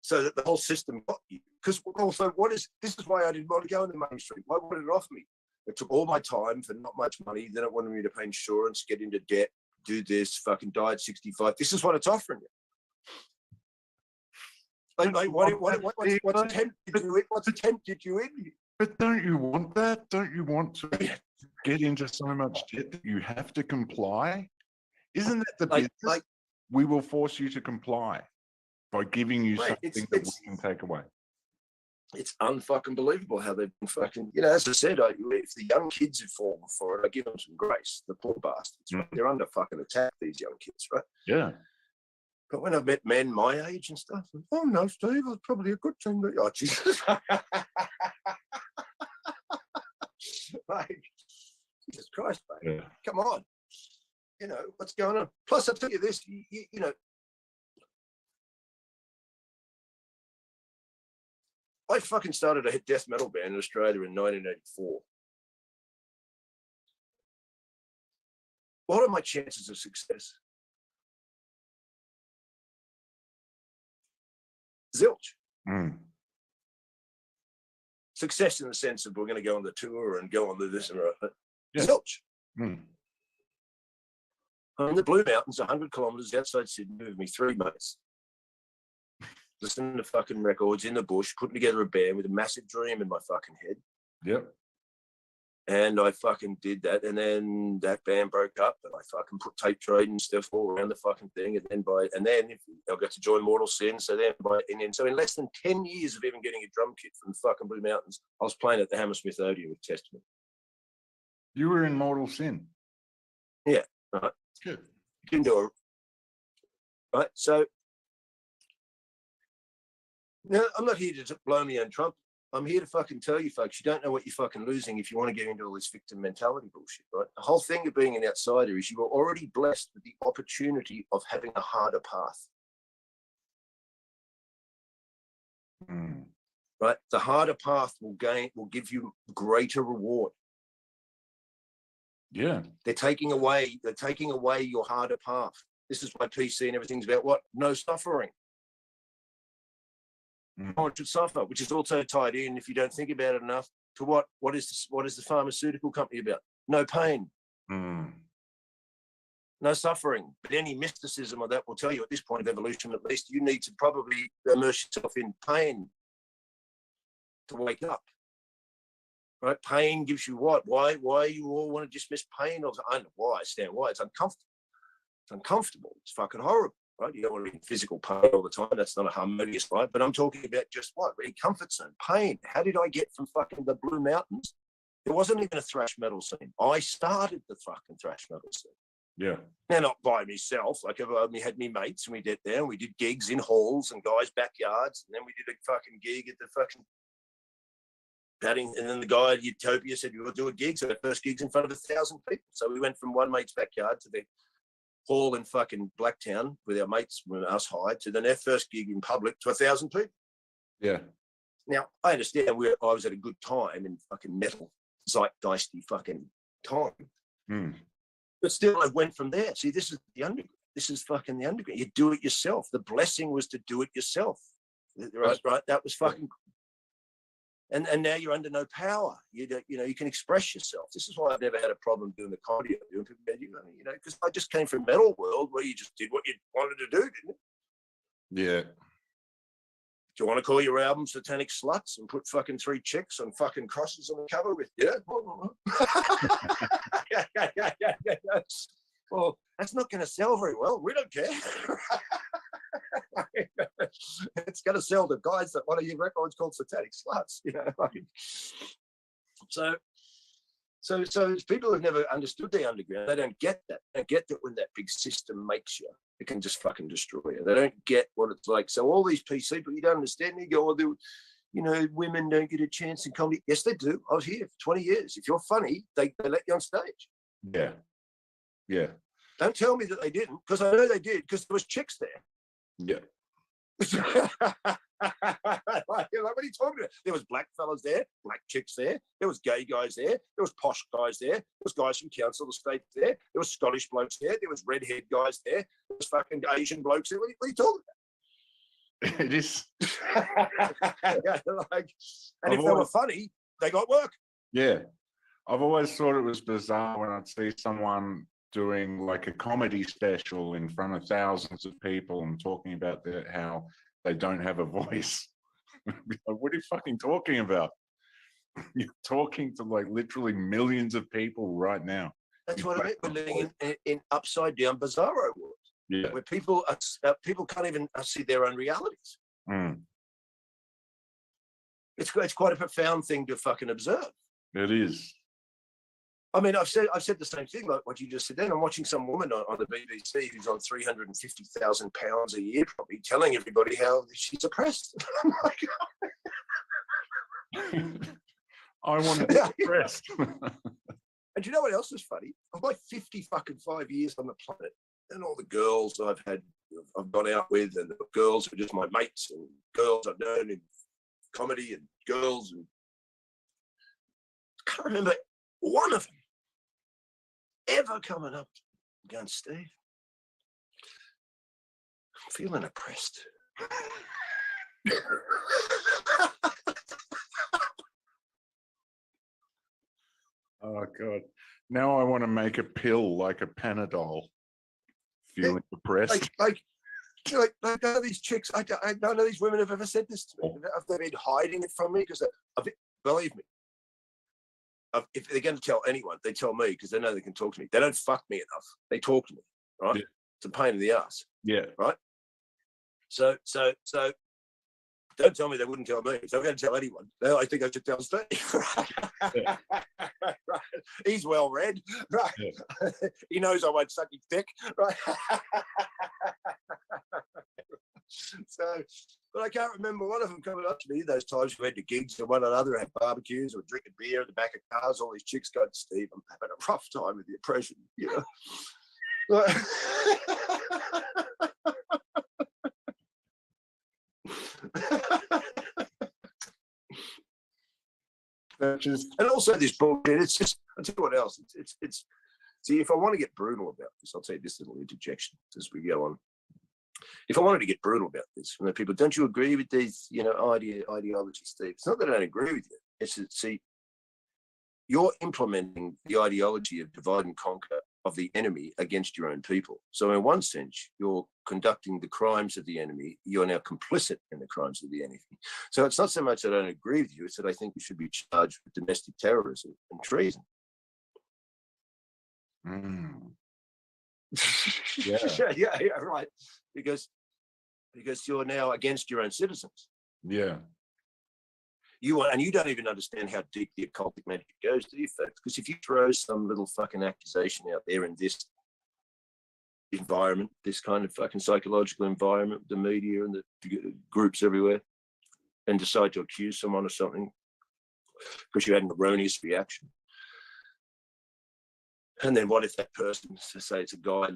so that the whole system got you. Because also, this is why I didn't want to go in the mainstream. Why wanted it off me? It took all my time for not much money. Then it wanted me to pay insurance, get into debt, do this, fucking die at 65. This is what it's offering you. Mate, what's tempted you in? But don't you want that? Don't you want to get into so much debt that you have to comply? Isn't that the business? We will force you to comply by giving you something that we can take away. It's unfucking believable how they've been fucking, you know, as I said, if the young kids have fallen for it, I give them some grace, the poor bastards, right? They're under fucking attack, these young kids, right? Yeah. But when I've met men my age and stuff, oh no, Steve, it's probably a good thing that, oh Jesus. Like, Jesus Christ, mate. Yeah. Come on. You know, what's going on? Plus, I'll tell you this, you know, I fucking started a death metal band in Australia in 1984. What are my chances of success? Zilch. Success in the sense of we're going to go on the tour and go on the this and that. Yeah. Zilch. I'm in the Blue Mountains, 100 kilometers outside Sydney with me 3 mates. Listening to fucking records in the bush, putting together a band with a massive dream in my fucking head. Yep. And I fucking did that, and then that band broke up, and I fucking put tape trade and stuff all around the fucking thing, and then I got to join Mortal Sin. So then so in less than 10 years of even getting a drum kit from fucking Blue Mountains, I was playing at the Hammersmith Odeon with Testament. You were in Mortal Sin. Yeah. Right. Good. Didn't do it. Right. So. Now, I'm not here to blow me on Trump. I'm here to fucking tell you folks, you don't know what you're fucking losing if you want to get into all this victim mentality bullshit, right? The whole thing of being an outsider is you are already blessed with the opportunity of having a harder path. Right? The harder path will give you greater reward. Yeah. They're taking away your harder path. This is why PC and everything's about what? No suffering. No one should suffer, which is also tied in, if you don't think about it enough, to what is the pharmaceutical company about? No pain. No suffering. But any mysticism of that will tell you at this point of evolution, at least, you need to probably immerse yourself in pain to wake up. Right? Pain gives you what? Why you all want to dismiss pain? I don't know why, Stan. Why? It's uncomfortable. It's uncomfortable. It's fucking horrible. Right? You don't want to be in physical pain all the time. That's not a harmonious life. But I'm talking about just what? Really comfort zone, pain. How did I get from fucking the Blue Mountains? There wasn't even a thrash metal scene. I started the fucking thrash metal scene. Yeah. Now, not by myself. Like, we had me mates and we did there and we did gigs in halls and guys' backyards. And then we did a fucking gig at the fucking Padding. And then the guy at Utopia said, "We'll do a gig." So our first gig's in front of 1,000 people. So we went from one mate's backyard to the hall in fucking Blacktown with our mates, with us high, to then our first gig in public to 1,000 people. Yeah. Now, I understand I was at a good time in fucking metal, zeitgeisty fucking time. But still, I went from there. See, this is the underground. This is fucking the underground. You do it yourself. The blessing was to do it yourself. Right? That was fucking... And now you're under no power. You can express yourself. This is why I've never had a problem doing the comedy I do. Because I just came from metal world where you just did what you wanted to do, didn't you? Yeah. Do you want to call your album Satanic Sluts and put fucking 3 chicks on fucking crosses on the cover with you? Yeah. Well, that's not going to sell very well. We don't care. It's going to sell to guys that one of your records called Satanic Sluts, So people who've never understood the underground, they don't get that. They don't get that when that big system makes you, it can just fucking destroy you. They don't get what it's like. So all these PC people, you don't understand. You go, women don't get a chance in comedy. Yes, they do. I was here for 20 years. If you're funny, they let you on stage. Yeah. Yeah. Don't tell me that they didn't, because I know they did, because there was chicks there. Yeah. Like, what are you talking about? There was black fellas there, black chicks there, there was gay guys there, there was posh guys there was guys from council estate there, there was Scottish blokes there was redhead guys there was fucking Asian blokes there. What are you talking about? It is. Like, and if they were funny, they got work. Yeah. I've always thought it was bizarre when I'd see someone doing like a comedy special in front of thousands of people and talking about how they don't have a voice. What are you fucking talking about? You're talking to like literally millions of people right now. That's what I mean. We're living in upside down bizarro world. Yeah. Where people can't even see their own realities. Mm. It's quite a profound thing to fucking observe. It is. I mean, I've said the same thing like what you just said. Then I'm watching some woman on the BBC who's on £350,000 a year, probably telling everybody how she's oppressed. I'm like, I want to be oppressed. And you know what else is funny? I'm like 55 years on the planet, and all the girls I've gone out with, and the girls who are just my mates, and girls I've known in comedy, and girls, and I can't remember one of them ever coming up and going, Steve, I'm feeling oppressed. Oh God. Now I want to make a pill like a Panadol. Feeling depressed. Like none of these chicks, none of these women have ever said this to me. Have they been hiding it from me? Because believe me, if they're going to tell anyone, they tell me because they know they can talk to me. They don't fuck me enough. They talk to me, right? Yeah. It's a pain in the ass. Yeah. Right. So don't tell me they wouldn't tell me. If they're going to tell anyone, I think I should tell Steve. Yeah. Right. He's well read. Right. Yeah. He knows I won't suck his dick. Right. So, but I can't remember one of them coming up to me those times we went to gigs and one another, had barbecues or drinking beer in the back of cars. All these chicks going, Steve, I'm having a rough time with the oppression, you know. And also this bullshit, it's just, I'll tell you what else, it's see, if I want to get brutal about this, I'll take this little interjection as we go on. If I wanted to get brutal about this, you know, people, don't you agree with these, you know, ideologies, Steve? It's not that I don't agree with you. It's that, see, you're implementing the ideology of divide and conquer of the enemy against your own people. So in one sense, you're conducting the crimes of the enemy. You're now complicit in the crimes of the enemy. So it's not so much that I don't agree with you, it's that I think you should be charged with domestic terrorism and treason. Mm. Yeah, right. Because you're now against your own citizens. Yeah. And you don't even understand how deep the occultic magic goes, do you, folks? Because if you throw some little fucking accusation out there in this environment, this kind of fucking psychological environment, the media and the groups everywhere, and decide to accuse someone of something because you had an erroneous reaction. And then what if that person, say it's a guy,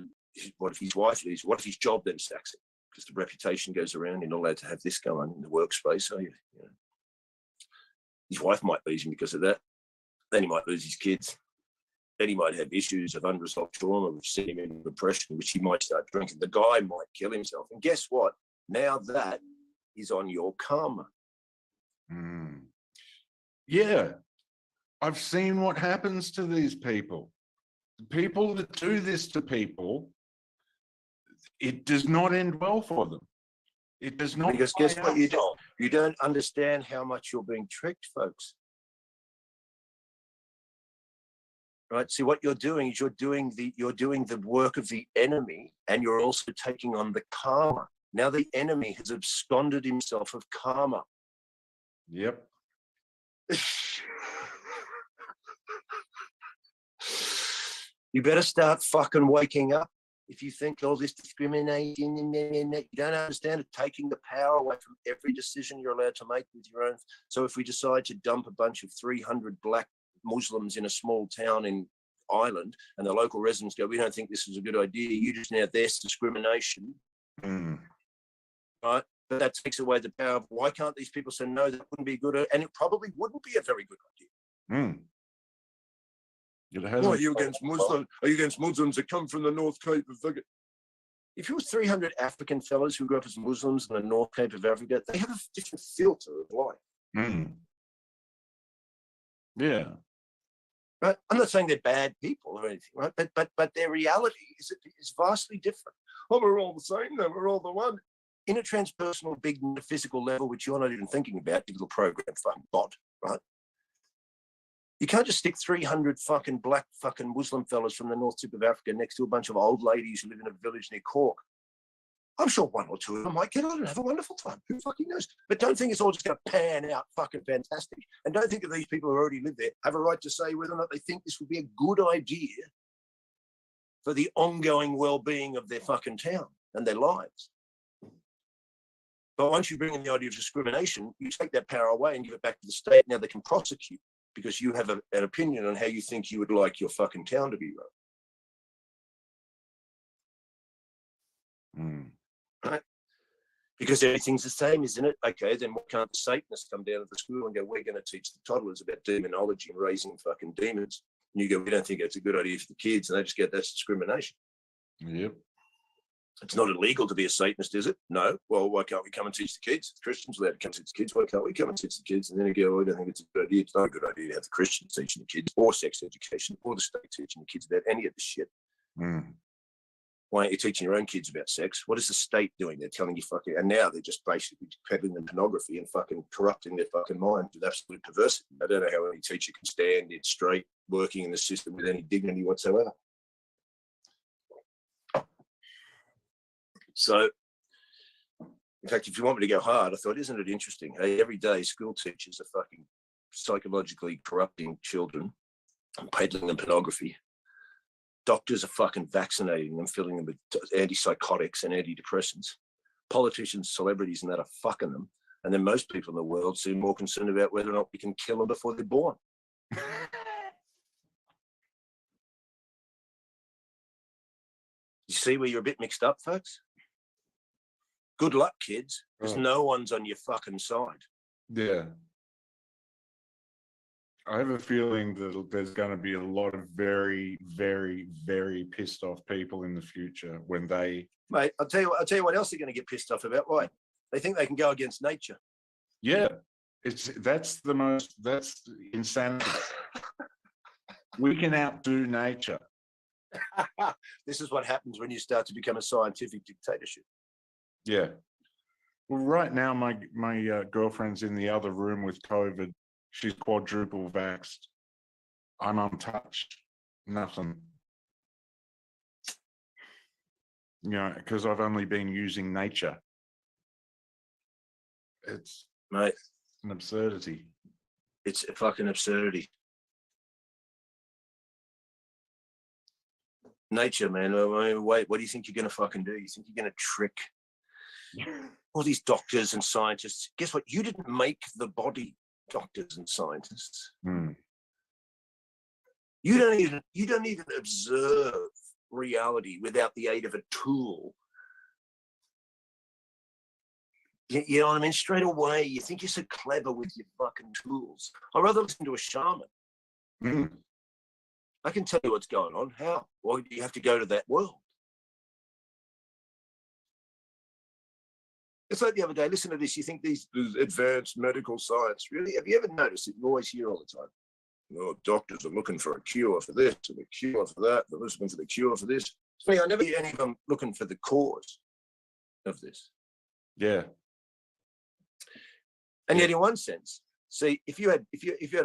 what if his wife leaves? What if his job then sacks him? Because the reputation goes around, you're not allowed to have this go on in the workspace, are you? You know? His wife might lose him because of that. Then he might lose his kids. Then he might have issues of unresolved trauma, which send him into depression, which he might start drinking. The guy might kill himself. And guess what? Now that is on your karma. Mm. Yeah. I've seen what happens to these people. The people that do this to people, it does not end well for them. It does not. Because guess what? You don't understand how much you're being tricked, folks. Right? See, what you're doing is you're doing the work of the enemy, and you're also taking on the karma. Now the enemy has absconded himself of karma. Yep. You better start fucking waking up. If you think all this discrimination and you don't understand it, taking the power away from every decision you're allowed to make with your own. So if we decide to dump a bunch of 300 black Muslims in a small town in Ireland, and the local residents go, we don't think this is a good idea, you just now, there's discrimination. Mm. Right? But that takes away the power of why can't these people say no, that wouldn't be good, and it probably wouldn't be a very good idea. Why are you against Muslims? Are you against Muslims that come from the North Cape of Africa? If you were 300 African fellas who grew up as Muslims in the North Cape of Africa, they have a different filter of life. Yeah. Right? I'm not saying they're bad people or anything, right? But their reality is vastly different. Oh, we're all the same, though. We're all the one. In a transpersonal, big metaphysical level, which you're not even thinking about, you little program fucking bot, right? You can't just stick 300 fucking black fucking Muslim fellas from the North Tip of Africa next to a bunch of old ladies who live in a village near Cork. I'm sure one or two of them might get on and have a wonderful time. Who fucking knows? But don't think it's all just going to pan out fucking fantastic. And don't think that these people who already live there have a right to say whether or not they think this would be a good idea for the ongoing well-being of their fucking town and their lives. But once you bring in the idea of discrimination, you take that power away and give it back to the state. Now they can prosecute because you have an opinion on how you think you would like your fucking town to be run. Right? Because everything's the same, isn't it? Okay, then why can't the Satanists come down to the school and go, we're going to teach the toddlers about demonology and raising fucking demons? And you go, we don't think it's a good idea for the kids. And they just get that's discrimination. Yep. It's not illegal to be a Satanist, is it? No. Well, why can't we come and teach the kids? The Christians allowed to come teach the kids. Why can't we come and teach the kids? And then you go, I don't think it's a good idea. It's not a good idea to have the Christians teaching the kids or sex education or the state teaching the kids about any of this shit. Why aren't you teaching your own kids about sex? What is the state doing? They're telling you fucking, and now they're just basically peddling them pornography and fucking corrupting their fucking minds with absolute perversity. I don't know how any teacher can stand it straight, working in the system with any dignity whatsoever. So, in fact, if you want me to go hard, I thought, isn't it interesting? Hey, every day school teachers are fucking psychologically corrupting children and peddling them pornography. Doctors are fucking vaccinating them, filling them with antipsychotics and antidepressants. Politicians, celebrities, and that are fucking them. And then most people in the world seem more concerned about whether or not we can kill them before they're born. You see where you're a bit mixed up, folks? Good luck, kids, because no one's on your fucking side. Yeah. I have a feeling that there's going to be a lot of very, very, very pissed off people in the future when they... Mate, I'll tell you what else they're going to get pissed off about. Why? They think they can go against nature. Yeah. That's insanity. We can outdo nature. This is what happens when you start to become a scientific dictatorship. Yeah. Well, right now, my girlfriend's in the other room with COVID. She's quadruple vaxxed. I'm untouched. Nothing. You know, because I've only been using nature. It's an absurdity. It's a fucking absurdity. Nature, man. I mean, wait, what do you think you're going to fucking do? You think you're going to trick all these doctors and scientists? Guess what? You didn't make the body, doctors and scientists. You don't even observe reality without the aid of a tool. You know what I mean? Straight away, you think you're so clever with your fucking tools. I'd rather listen to a shaman. I can tell you what's going on. How? Why do you have to go to that world? It's like the other day, listen to this, you think these advanced medical science, really? Have you ever noticed it? You always hear all the time. Oh, doctors are looking for a cure for this and a cure for that. They're looking for the cure for this. It's funny, I never hear any of them looking for the cause of this. Yeah. And yet in one sense, see, if you had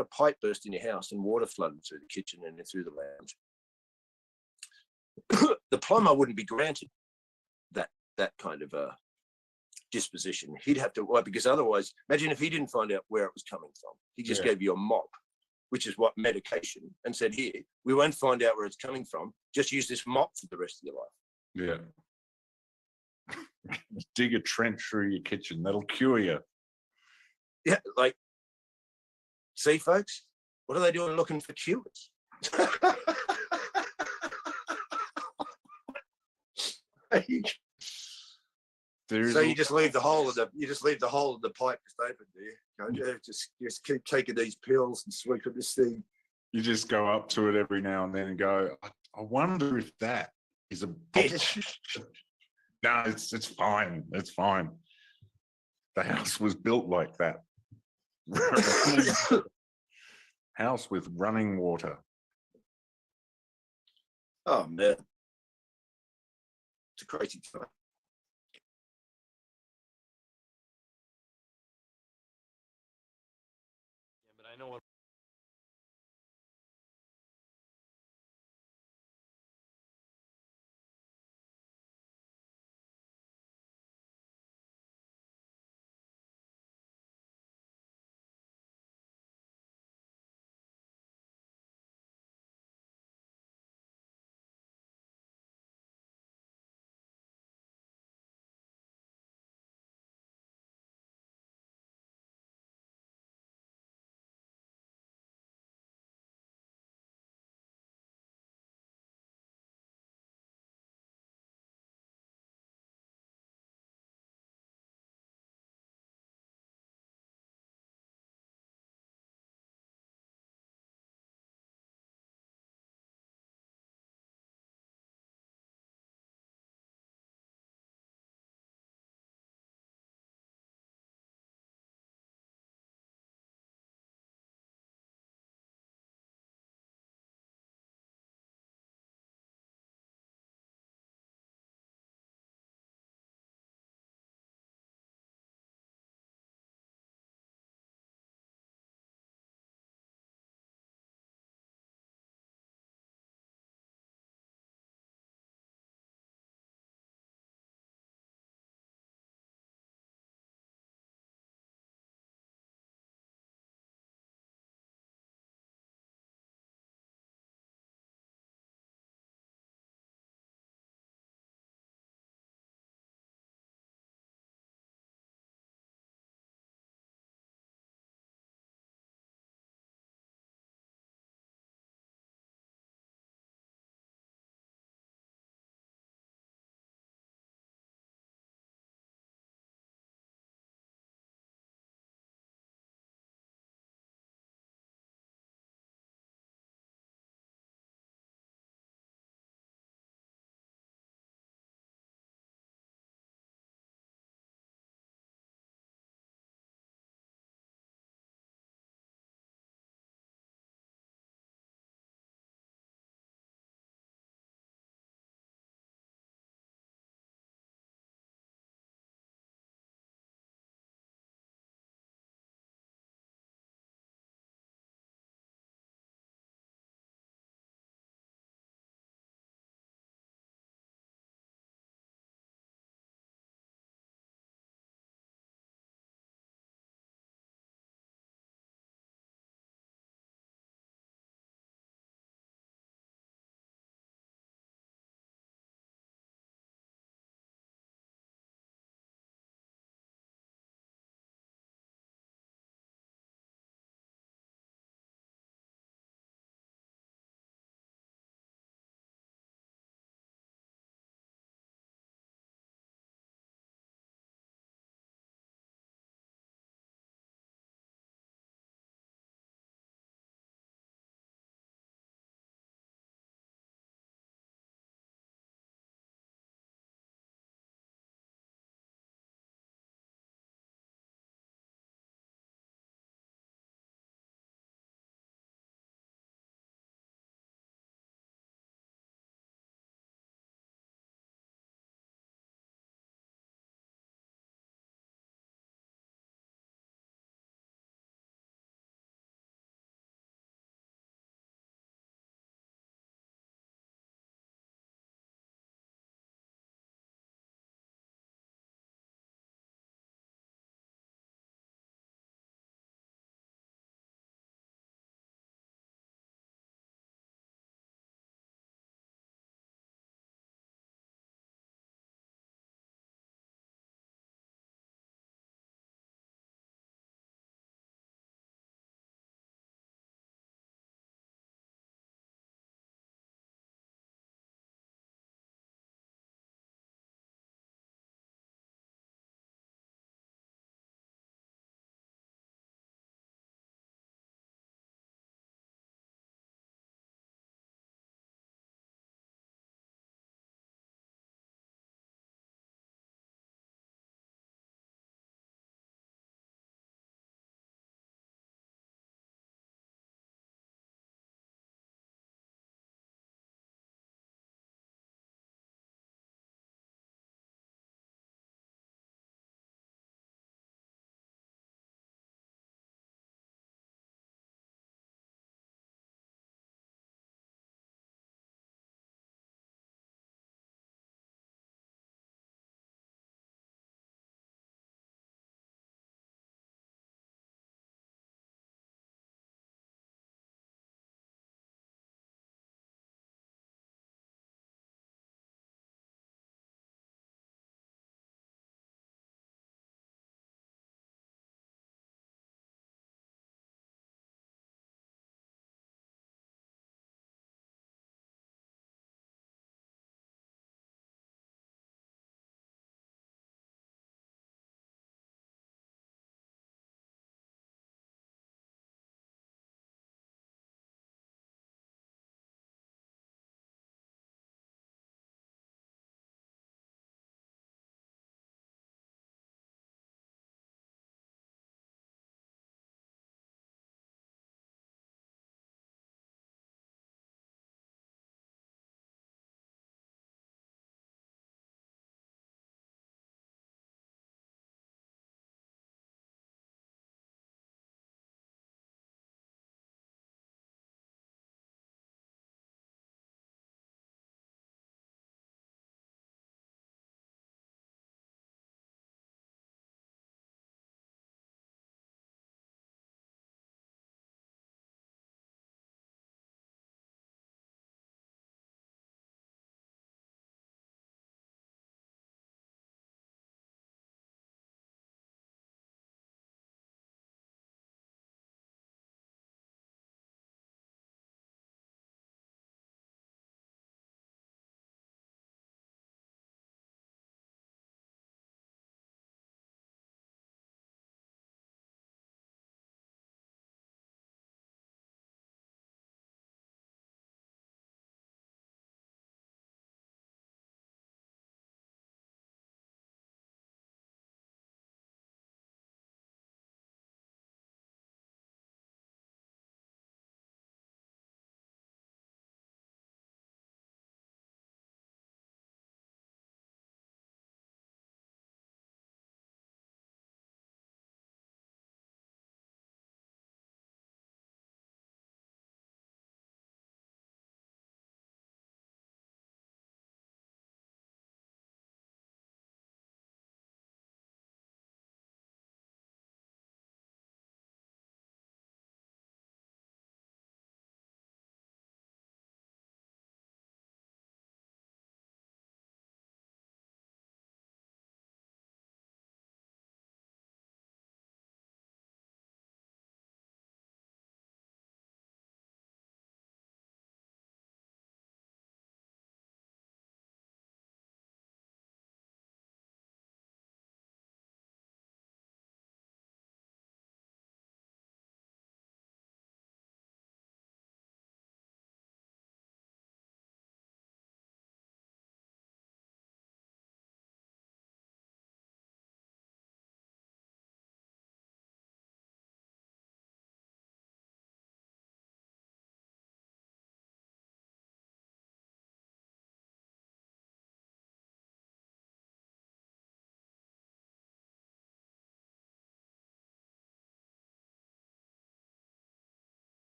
a pipe burst in your house and water flooded through the kitchen and through the lounge, the plumber wouldn't be granted that kind of disposition. He'd have to, well, because otherwise, imagine if he didn't find out where it was coming from. He just gave you a mop, which is what medication, and said, here, we won't find out where it's coming from. Just use this mop for the rest of your life. Yeah. Dig a trench through your kitchen. That'll cure you. Yeah, like, see, folks, what are they doing looking for cures? So you just leave the whole of the pipe just open, do you? Just keep taking these pills and sweeping this thing. You just go up to it every now and then and go, I wonder if that is a bitch. No, it's fine. It's fine. The house was built like that. House with running water. Oh man, it's a crazy time.